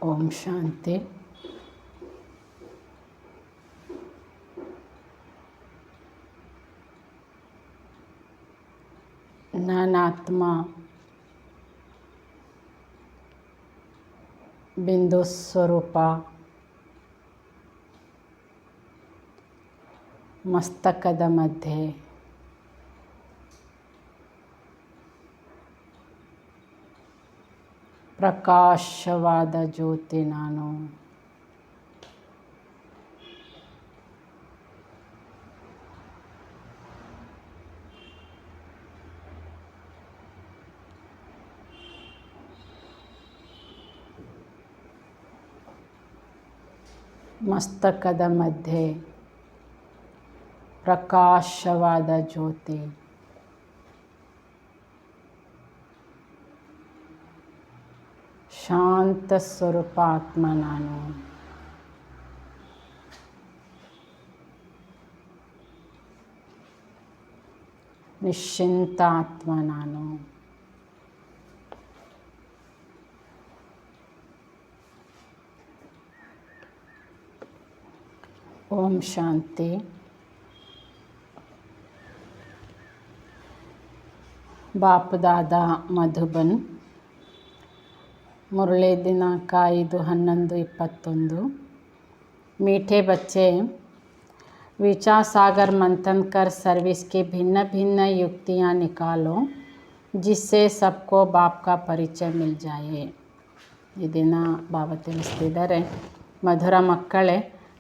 ಓಂ ಶಾಂತಿ. ನಾನಾತ್ಮ ಬಿಂದು ಸ್ವರೂಪ ಮಸ್ತಕದ ಮಧ್ಯೆ ಪ್ರಕಾಶವಾದ ಜ್ಯೋತಿ ನಾನು. ಮಸ್ತಕದ ಮಧ್ಯೆ ಪ್ರಕಾಶವಾದ ಜ್ಯೋತಿ. ಶಾಂತ ಸ್ವರೂಪ ಆತ್ಮ ನಾನು. ನಿಶ್ಚಿಂತ ಆತ್ಮ ನಾನು. ಓಂ ಶಾಂತಿ. बाप दादा मधुबन मुरली दिनांक 5/11/21। मीठे बच्चे, विचार सागर मंथन कर सर्विस की भिन्न भिन्न युक्तियाँ निकालो जिससे सबको बाप का परिचय मिल जाए। ಈ ದಿನ ಬಾಬಾ ತಿಳಿಸ್ತಿದ್ದಾರೆ, ಮಧುರ ಮಕ್ಕಳೇ,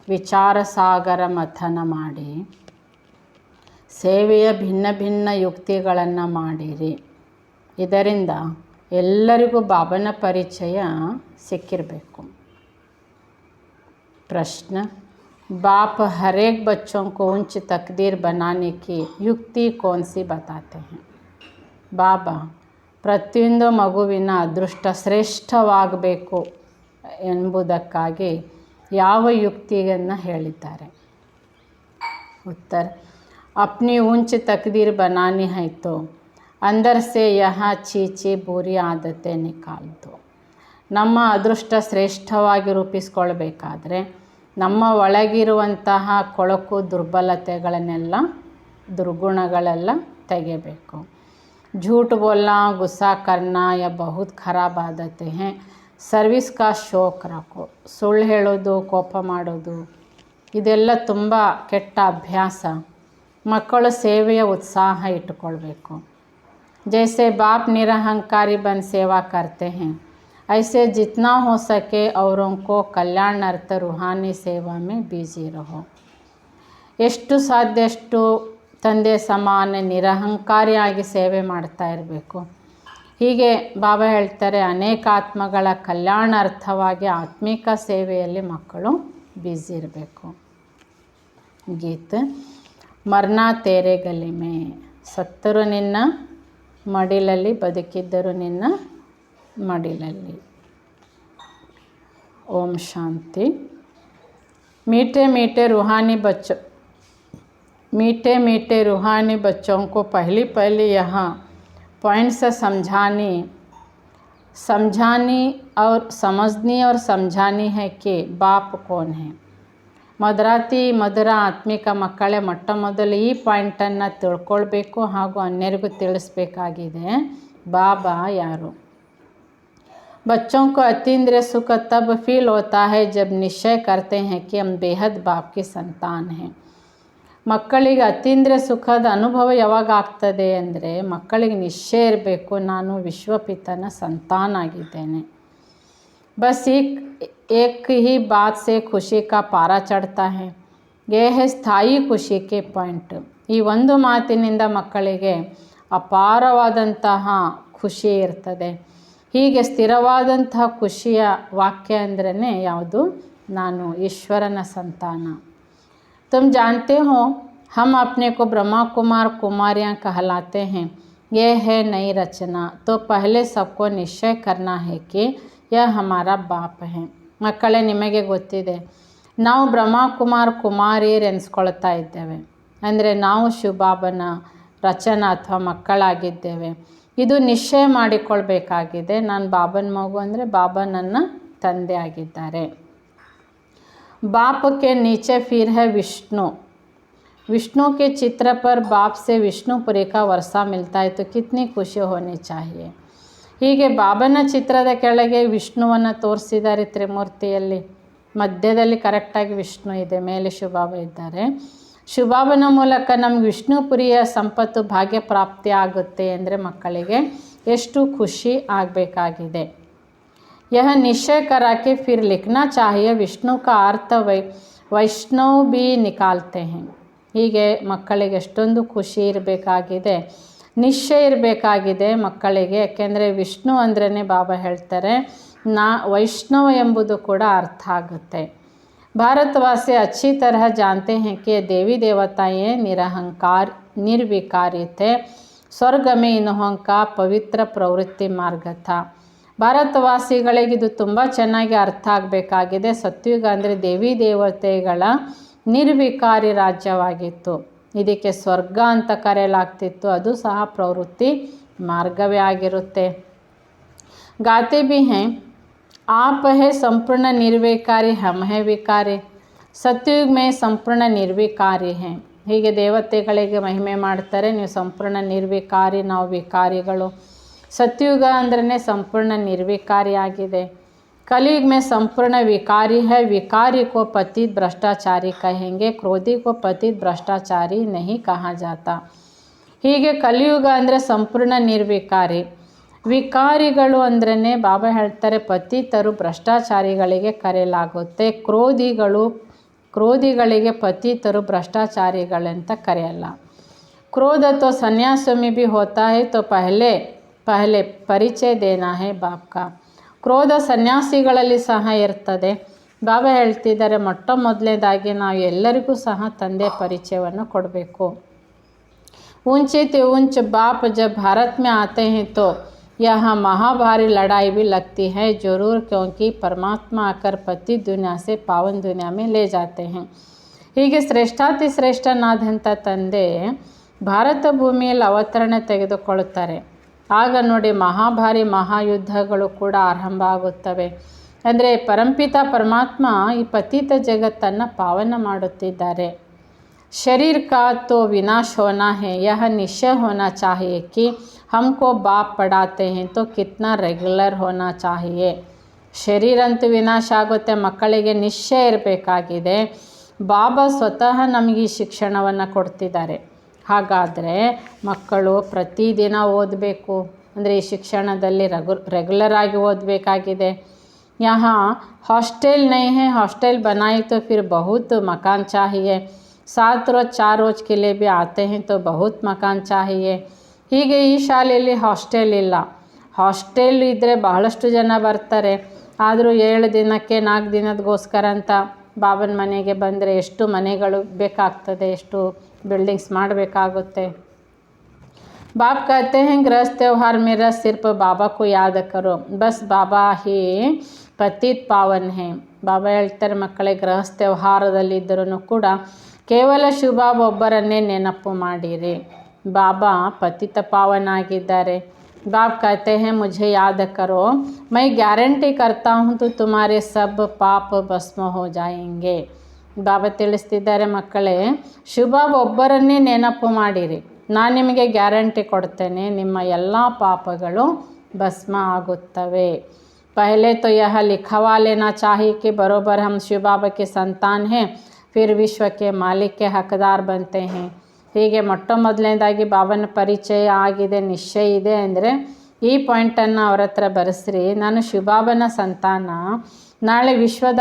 ವಿಚಾರ ಸಾಗರ ಮಥನ ಮಾಡಿ ಸೇವೆಯ ಭಿನ್ನ ಭಿನ್ನ ಯುಕ್ತಿಗಳನ್ನು ಮಾಡಿರಿ. ಇದರಿಂದ ಎಲ್ಲರಿಗೂ ಬಾಬನ ಪರಿಚಯ ಸಿಕ್ಕಿರಬೇಕು. प्रश्न, बाप हर एक बच्चों को उच्च तकदीर बनाने की युक्ति कौन सी बताते हैं? ಬಾಬಾ ಪ್ರತಿಯೊಂದು ಮಗುವಿನ ಅದೃಷ್ಟ ಶ್ರೇಷ್ಠವಾಗಬೇಕು ಎಂಬುದಕ್ಕಾಗಿ ಯಾವ ಯುಕ್ತಿಯನ್ನು ಹೇಳಿದ್ದಾರೆ? उत्तर, अपनी ऊंच तकदीर बनानी है तो अंदर से यहाँ ಚೀಚಿ ಬುರಿ ಆದತೆ ನಿಕಾಲ್ ದೋ. ನಮ್ಮ ಅದೃಷ್ಟ ಶ್ರೇಷ್ಠವಾಗಿ ರೂಪಿಸ್ಕೊಳ್ಬೇಕಾದ್ರೆ ನಮ್ಮ ಒಳಗಿರುವಂತಹ ಕೊಳಕು ದುರ್ಬಲತೆಗಳನ್ನೆಲ್ಲ ದುರ್ಗುಣಗಳೆಲ್ಲ ತೆಗೆಯಬೇಕು. झूठ बोलना, गुस्सा करना या बहुत खराब आदतें हैं. ಸರ್ವಿಸ್ ಕಾ ಶೋಕ್ ರಖೋ. ಸುಳ್ಳು ಹೇಳೋದು, ಕೋಪ ಮಾಡೋದು, ಇದೆಲ್ಲ ತುಂಬ ಕೆಟ್ಟ ಅಭ್ಯಾಸ. ಮಕ್ಕಳು ಸೇವೆಯ ಉತ್ಸಾಹ ಇಟ್ಟುಕೊಳ್ಬೇಕು. जैसे बाप निरहंकारी बन सेवा करते हैं, ऐसे जितना हो सके औरों को कल्याणार्थ रूहानी सेवा में बिजी रहो. ಎಷ್ಟು ಸಾಧ್ಯಷ್ಟು ತಂದೆ ಸಮಾನ ನಿರಹಂಕಾರಿಯಾಗಿ ಸೇವೆ ಮಾಡ್ತಾ ಇರಬೇಕು. ಹೀಗೆ ಬಾಬಾ ಹೇಳ್ತಾರೆ, ಅನೇಕ ಆತ್ಮಗಳ ಕಲ್ಯಾಣಾರ್ಥವಾಗಿ ಆತ್ಮಿಕ ಸೇವೆಯಲ್ಲಿ ಮಕ್ಕಳು ಬ್ಯುಸಿ ಇರಬೇಕು. ಗೀತ್, ಮರ್ನಾ ತೇರೆ ಗಲಿ ಮೇ. ಸತ್ತರು ನಿನ್ನ ಮಡಿಲಲ್ಲಿ, ಬದುಕಿದ್ದರು ನಿನ್ನ ಮಡಿಲಲ್ಲಿ. ಓಂ ಶಾಂತಿ. मीठे मीठे रूहानी बच्चों को पहली यहाँ पॉइंट्स समझानी और समझनी और समझानी है कि बाप कौन है. ಮಧುರ ಆತ್ಮಿಕ ಮಕ್ಕಳೇ, ಮೊಟ್ಟ ಮೊದಲು ಈ ಪಾಯಿಂಟನ್ನು ತಿಳ್ಕೊಳ್ಬೇಕು ಹಾಗೂ ಅನ್ಯರಿಗೂ ತಿಳಿಸ್ಬೇಕಾಗಿದೆ, ಬಾಬಾ ಯಾರು. बच्चों को अतीन्द्रिय सुख तब फील होता है जब निश्चय करते हैं कि हम बेहद बाप की संतान हैं. ಮಕ್ಕಳಿಗೆ ಅತೀಂದ್ರಿಯ ಸುಖದ ಅನುಭವ ಯಾವಾಗ ಆಗ್ತದೆ ಅಂದರೆ, ಮಕ್ಕಳಿಗೆ ನಿಶ್ಚಯ ಇರಬೇಕು, ನಾನು ವಿಶ್ವಪಿತನ ಸಂತಾನ ಆಗಿದ್ದೇನೆ. बस एक ही बात से खुशी का पारा चढ़ता है. ये है ಸ್ಥಾಯಿ ಖುಷಿ ಕೆ ಪಾಯಿಂಟ್. ಈ ಒಂದು ಮಾತಿನಿಂದ ಮಕ್ಕಳಿಗೆ ಅಪಾರವಾದಂತಹ ಖುಷಿ ಇರ್ತದೆ. ಹೀಗೆ ಸ್ಥಿರವಾದಂತಹ ಖುಷಿಯ ವಾಕ್ಯ ಅಂದ್ರೇ ಯಾವುದು? ನಾನು ಈಶ್ವರನ ಸಂತಾನ. तुम जानते हो हम अपने को ब्रह्मा कुमार कुमारियाँ कहलाते हैं. ये है नई रचना. तो पहले सबको निश्चय करना है कि यह हमारा बाप है. ಮಕ್ಕಳೇ, ನಿಮಗೆ ಗೊತ್ತಿದೆ, ನಾವು ಬ್ರಹ್ಮ ಕುಮಾರ್ ಕುಮಾರಿಯರು ಎನಿಸ್ಕೊಳ್ತಾ ಇದ್ದೇವೆ. ಅಂದರೆ ನಾವು ಶಿವಬಾಬನ ರಚನಾ ಅಥವಾ ಮಕ್ಕಳಾಗಿದ್ದೇವೆ. ಇದು ನಿಶ್ಚಯ ಮಾಡಿಕೊಳ್ಬೇಕಾಗಿದೆ. ನಾನು ಬಾಬನ ಮಗು ಅಂದರೆ ಬಾಬಾ ನನ್ನ ತಂದೆ ಆಗಿದ್ದಾರೆ. बाप के नीचे फिर है विष्णु. विष्णु के चित्र पर बाप से विष्णुपुरी का वर्षा मिलता है तो कितनी खुशी होनी चाहिए. ಹೀಗೆ ಬಾಬನ ಚಿತ್ರದ ಕೆಳಗೆ ವಿಷ್ಣುವನ್ನು ತೋರಿಸಿದ್ದಾರೆ ತ್ರಿಮೂರ್ತಿಯಲ್ಲಿ. ಮಧ್ಯದಲ್ಲಿ ಕರೆಕ್ಟಾಗಿ ವಿಷ್ಣು ಇದೆ, ಮೇಲೆ ಶಿವಬಾಬ ಇದ್ದಾರೆ. ಶಿವಬಾಬನ ಮೂಲಕ ನಮ್ಗೆ ವಿಷ್ಣುಪುರಿಯ ಸಂಪತ್ತು ಭಾಗ್ಯ ಪ್ರಾಪ್ತಿ ಆಗುತ್ತೆ ಅಂದರೆ ಮಕ್ಕಳಿಗೆ ಎಷ್ಟು ಖುಷಿ ಆಗಬೇಕಾಗಿದೆ. यह निश्चय करा के फिर लिखना चाहिए विष्णु का अर्थ वैष्णव भी निकालते हैं. ಹೀಗೆ ಮಕ್ಕಳಿಗೆ ಎಷ್ಟೊಂದು ಖುಷಿ ಇರಬೇಕಾಗಿದೆ, ನಿಶ್ಚಯ ಇರಬೇಕಾಗಿದೆ ಮಕ್ಕಳಿಗೆ. ಯಾಕೆಂದರೆ ವಿಷ್ಣು ಅಂದ್ರೇ ಬಾಬಾ ಹೇಳ್ತಾರೆ ವೈಷ್ಣವ ಎಂಬುದು ಕೂಡ ಅರ್ಥ ಆಗುತ್ತೆ. भारतवासी अच्छी तरह जानते हैं कि देवी देवताएं निरहंकार निर्विकारी थे. स्वर्ग में इन्हों का पवित्र प्रवृत्ति मार्ग था. ಭಾರತವಾಸಿಗಳಿಗೆ ಇದು ತುಂಬ ಚೆನ್ನಾಗಿ ಅರ್ಥ ಆಗಬೇಕಾಗಿದೆ. ಸತ್ಯುಗ ಅಂದರೆ ದೇವಿ ದೇವತೆಗಳ ನಿರ್ವಿಕಾರಿ ರಾಜ್ಯವಾಗಿತ್ತು. ಇದಕ್ಕೆ ಸ್ವರ್ಗ ಅಂತ ಕರೆಯಲಾಗ್ತಿತ್ತು. ಅದು ಸಹ ಪ್ರವೃತ್ತಿ ಮಾರ್ಗವೇ ಆಗಿರುತ್ತೆ. ಗಾತೆ ಭಿ ಹೈ आप है संपूर्ण निर्विकारी, हम है विकारी. सत्युग में संपूर्ण निर्विकारी हैं. ಹೀಗೆ ದೇವತೆಗಳಿಗೆ ಮಹಿಮೆ ಮಾಡ್ತಾರೆ, ನೀವು ಸಂಪೂರ್ಣ ನಿರ್ವಿಕಾರಿ, ನಾವು ವಿಕಾರಿಗಳು. सत्युग अंद्रे संपूर्ण निर्विकारी आಗಿದೆ. कलयुग में संपूर्ण विकारी है. विकारी को पतित भ्रष्टाचारी कहेंगे, क्रोधी को पतित भ्रष्टाचारी नहीं कहा जाता. ಹೀಗೆ ಕಲಿಯುಗ ಅಂದರೆ ಸಂಪೂರ್ಣ ನಿರ್ವಿಕಾರಿ. ವಿಕಾರಿಗಳು ಅಂದ್ರೇ ಬಾಬಾ ಹೇಳ್ತಾರೆ ಪತಿತರು ಭ್ರಷ್ಟಾಚಾರಿಗಳಿಗೆ ಕರೆಯಲಾಗುತ್ತೆ. ಕ್ರೋಧಿಗಳಿಗೆ ಪತಿತರು ಭ್ರಷ್ಟಾಚಾರಿಗಳಂತ ಕರೆಯಲ್ಲ. क्रोध तो सन्यास में भी होता है तो पहले ಪರಿಚಯ ದೇನಾ ಹೇ ಬಾಪ್ ಕಾ. ಕ್ರೋಧ ಸನ್ಯಾಸಿಗಳಲ್ಲಿ ಸಹ ಇರ್ತದೆ. ಬಾಬಾ ಹೇಳ್ತಿದ್ದಾರೆ ಮೊಟ್ಟ ಮೊದಲನೇದಾಗಿ ನಾವು ಎಲ್ಲರಿಗೂ ಸಹ ತಂದೆ ಪರಿಚಯವನ್ನು ಕೊಡಬೇಕು. ऊंचे ते ऊंच बाप जब भारत में आते हैं तो यहाँ महाभारी लड़ाई भी लगती है ज़रूर, क्योंकि परमात्मा आकर पति दुनिया से पावन दुनिया में ले जाते हैं. ಹೀಗೆ ಶ್ರೇಷ್ಠಾತಿ ಶ್ರೇಷ್ಠನಾದಂಥ ತಂದೆ ಭಾರತ ಭೂಮಿಯಲ್ಲಿ ಅವತರಣೆ ತೆಗೆದುಕೊಳ್ಳುತ್ತಾರೆ. ಆಗ ನೋಡಿ ಮಹಾಭಾರಿ ಮಹಾಯುದ್ಧಗಳು ಕೂಡ ಆರಂಭ ಆಗುತ್ತವೆ. ಅಂದರೆ ಪರಂಪಿತ ಪರಮಾತ್ಮ ಈ ಪತಿತ ಜಗತ್ತನ್ನು ಪಾವನ ಮಾಡುತ್ತಿದ್ದಾರೆ. शरीर का तो विनाश होना है, यह निश्चय होना चाहिए कि हमको बाप पढ़ाते हैं तो कितना रेगुलर होना चाहिए. शरीर ಅಂತೂ ವಿನಾಶ ಆಗುತ್ತೆ, ಮಕ್ಕಳಿಗೆ ನಿಶ್ಚಯ ಇರಬೇಕಾಗಿದೆ. ಬಾಬಾ ಸ್ವತಃ ನಮಗೆ ಈ ಶಿಕ್ಷಣವನ್ನು ಕೊಡ್ತಿದ್ದಾರೆ. ಹಾಗಾದರೆ ಮಕ್ಕಳು ಪ್ರತಿದಿನ ಓದಬೇಕು. ಅಂದರೆ ಈ ಶಿಕ್ಷಣದಲ್ಲಿ ರೆಗ್ಯುಲರ್ ಆಗಿ ಓದಬೇಕಾಗಿದೆ. यहाँ हॉस्टल नहीं है, हॉस्टल बनाए तो फिर बहुत मकान चाहिए. 7 रोज 4 रोज के लिए भी आते हैं तो बहुत मकान चाहिए. ಹೀಗೆ ಈ ಶಾಲೆಯಲ್ಲಿ ಹಾಸ್ಟೆಲ್ ಇಲ್ಲ. ಹಾಸ್ಟೆಲ್ ಇದ್ದರೆ ಬಹಳಷ್ಟು ಜನ ಬರ್ತಾರೆ. ಆದರೂ 7 ದಿನಕ್ಕೆ 4 ದಿನದಗೋಸ್ಕರ ಅಂತ ಬಾಬನ ಮನೆಗೆ ಬಂದರೆ ಎಷ್ಟು ಮನೆಗಳು ಬೇಕಾಗ್ತದೆ, ಎಷ್ಟು ಬಿಲ್ಡಿಂಗ್ಸ್ ಮಾಡಬೇಕಾಗುತ್ತೆ. बाप कहते हैं गृहस्थ त्यौहार मेरा सिर्फ बाबा को याद करो, बस बाबा ही पतित पावन है. ಬಾಬಾ ಹೇಳ್ತಾರೆ ಮಕ್ಕಳೇ ಗೃಹಸ್ಥ ವ್ಯವಹಾರದಲ್ಲಿದ್ದರೂ ಕೂಡ ಕೇವಲ ಶಿವಬಾಬ ಒಬ್ಬರನ್ನೇ ನೆನಪು ಮಾಡಿರಿ. ಬಾಬಾ ಪತಿತ ಪಾವನ ಆಗಿದ್ದಾರೆ. बाप कहते हैं मुझे याद करो, मैं गारंटी करता हूँ तो तुम्हारे सब पाप भस्म हो जाएंगे. ಬಾಬಾ ತಿಳಿಸ್ತಿದ್ದಾರೆ ಮಕ್ಕಳೇ ಶಿವಬಾಬಾ ಒಬ್ಬರನ್ನೇ ನೆನಪು ಮಾಡಿರಿ, ನಾನು ನಿಮಗೆ ಗ್ಯಾರಂಟಿ ಕೊಡ್ತೇನೆ ನಿಮ್ಮ ಎಲ್ಲ ಪಾಪಗಳು ಭಸ್ಮ ಆಗುತ್ತವೆ. पहले तो यह लिखवा लेना चाहिए कि बरोबर हम शिव बाबा के संतान हैं, फिर विश्व के मालिक के हकदार बनते हैं. ಹೀಗೆ ಮೊಟ್ಟ ಮೊದಲನೇದಾಗಿ ಬಾಬನ ಪರಿಚಯ ಆಗಿದೆ, ನಿಶ್ಚಯ ಇದೆ ಅಂದರೆ ಈ ಪಾಯಿಂಟನ್ನು ಅವ್ರ ಹತ್ರ ಬರೆಸ್ರಿ. ನಾನು ಶಿವಬಾಬನ ಸಂತಾನ, ನಾಳೆ ವಿಶ್ವದ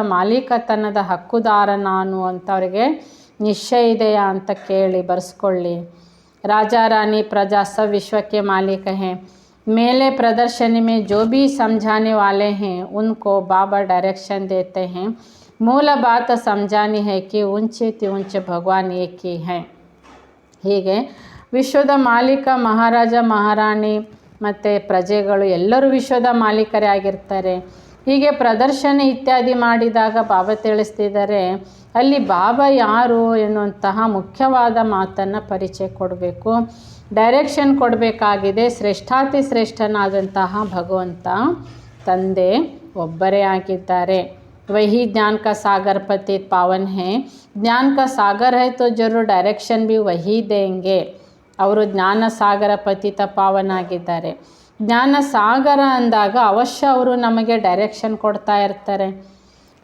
ಮಾಲೀಕತನದ ಹಕ್ಕುದಾರ ನಾನು ಅಂತ ಅವರಿಗೆ ನಿಶ್ಚಯ ಇದೆಯಾ ಅಂತ ಕೇಳಿ ಬರೆಸ್ಕೊಳ್ಳಿ. राजा रानी प्रजा सब विश्व के मालिक हैं. मेले प्रदर्शनी में जो भी समझाने वाले हैं उनको बाबा डायरेक्शन देते हैं. मूल बात समझानी है कि ऊंचे ति ऊंच भगवान एक ही हैं. ಹೀಗೆ ವಿಶ್ವದ ಮಾಲೀಕ ಮಹಾರಾಜ ಮಹಾರಾಣಿ ಮತ್ತು ಪ್ರಜೆಗಳು ಎಲ್ಲರೂ ವಿಶ್ವದ ಮಾಲೀಕರೇ ಆಗಿರ್ತಾರೆ. ಹೀಗೆ ಪ್ರದರ್ಶನ ಇತ್ಯಾದಿ ಮಾಡಿದಾಗ ಬಾಬಾ ತಿಳಿಸ್ತಿದ್ದಾರೆ ಅಲ್ಲಿ ಬಾಬಾ ಯಾರು ಎನ್ನುವಂತಹ ಮುಖ್ಯವಾದ ಮಾತನ್ನು ಪರಿಚಯ ಕೊಡಬೇಕು, ಡೈರೆಕ್ಷನ್ ಕೊಡಬೇಕಾಗಿದೆ. ಶ್ರೇಷ್ಠಾತಿ ಶ್ರೇಷ್ಠನಾದಂತಹ ಭಗವಂತ ತಂದೆ ಒಬ್ಬರೇ ಆಗಿದ್ದಾರೆ. वही ज्ञान का सागर पतित पावन है. ज्ञान का सागर है तो जरूर डायरेक्शन भी वही देंगे. ಅವರು ಜ್ಞಾನ ಸಾಗರ ಪತಿತ ಪಾವನ ಆಗಿದ್ದಾರೆ. ಜ್ಞಾನ ಸಾಗರ ಅಂದಾಗ ಅವಶ್ಯ ಅವರು ನಮಗೆ ಡೈರೆಕ್ಷನ್ ಕೊಡ್ತಾ ಇರ್ತಾರೆ.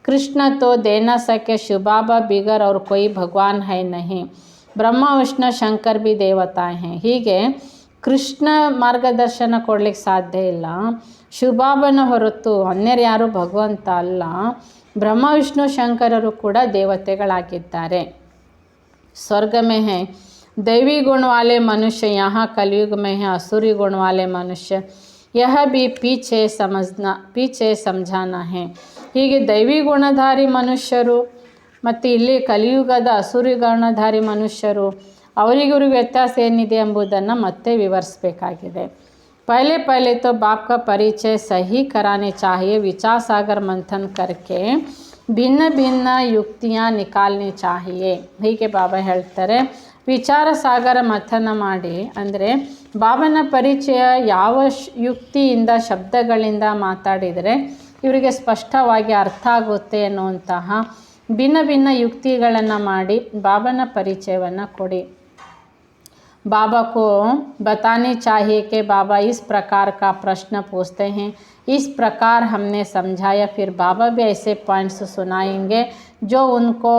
ಕೃಷ್ಣ ತೋ ದೇನ ಸಕೆ ಶಿವಬಾಬಾ ಬಿಗರ್ ಅವ್ರ ಕೊಯ್ ಭಗವಾನ್ ಹೈ ನಹಿ. ಬ್ರಹ್ಮ ವಿಷ್ಣು ಶಂಕರ್ ಬಿ ದೇವತಾ ಹೈ. ಹೀಗೆ ಕೃಷ್ಣ ಮಾರ್ಗದರ್ಶನ ಕೊಡ್ಲಿಕ್ಕೆ ಸಾಧ್ಯ ಇಲ್ಲ. ಶಿವಬಾಬನ ಹೊರತು ಅನ್ಯರು ಯಾರು ಭಗವಂತ ಅಲ್ಲ. ಬ್ರಹ್ಮ ವಿಷ್ಣು ಶಂಕರರು ಕೂಡ ದೇವತೆಗಳಾಗಿದ್ದಾರೆ. ಸ್ವರ್ಗ ಮೇ ಹೈ दैवी गुण वाले मनुष्य, यहाँ कलयुग में है असुरी गुण वाले मनुष्य. यह भी पीछे समझाना है. ಹೀಗೆ ದೈವಿ ಗುಣಧಾರಿ ಮನುಷ್ಯರು ಮತ್ತು ಇಲ್ಲಿ ಕಲಿಯುಗದ ಅಸುರಿ ಗುಣಧಾರಿ ಮನುಷ್ಯರು ಅವರಿಗಿವ್ರಿಗೆ ವ್ಯತ್ಯಾಸ ಏನಿದೆ ಎಂಬುದನ್ನು ಮತ್ತೆ ವಿವರಿಸಬೇಕಾಗಿದೆ. पहले तो बाप का परिचय सही कराने चाहिए. विचार सागर मंथन करके भिन्न भिन्न युक्तियाँ निकालनी चाहिए. ಹೀಗೆ ಬಾಬಾ ಹೇಳ್ತಾರೆ, ವಿಚಾರ ಸಾಗರ ಮಥನ ಮಾಡಿ ಅಂದರೆ ಬಾಬನ ಪರಿಚಯ ಯಾವ ಯುಕ್ತಿಯಿಂದ ಶಬ್ದಗಳಿಂದ ಮಾತಾಡಿದರೆ ಇವರಿಗೆ ಸ್ಪಷ್ಟವಾಗಿ ಅರ್ಥ ಆಗುತ್ತೆ ಅನ್ನುವಂತಹ ಭಿನ್ನ ಭಿನ್ನ ಯುಕ್ತಿಗಳನ್ನು ಮಾಡಿ ಬಾಬನ ಪರಿಚಯವನ್ನು ಕೊಡಿ. बाबा को बतानी चाहिए कि बाबा इस प्रकार का प्रश्न पूछते हैं, इस प्रकार हमने समझाया. फिर बाबा भी ऐसे पॉइंट्स सुनाएंगे जो उनको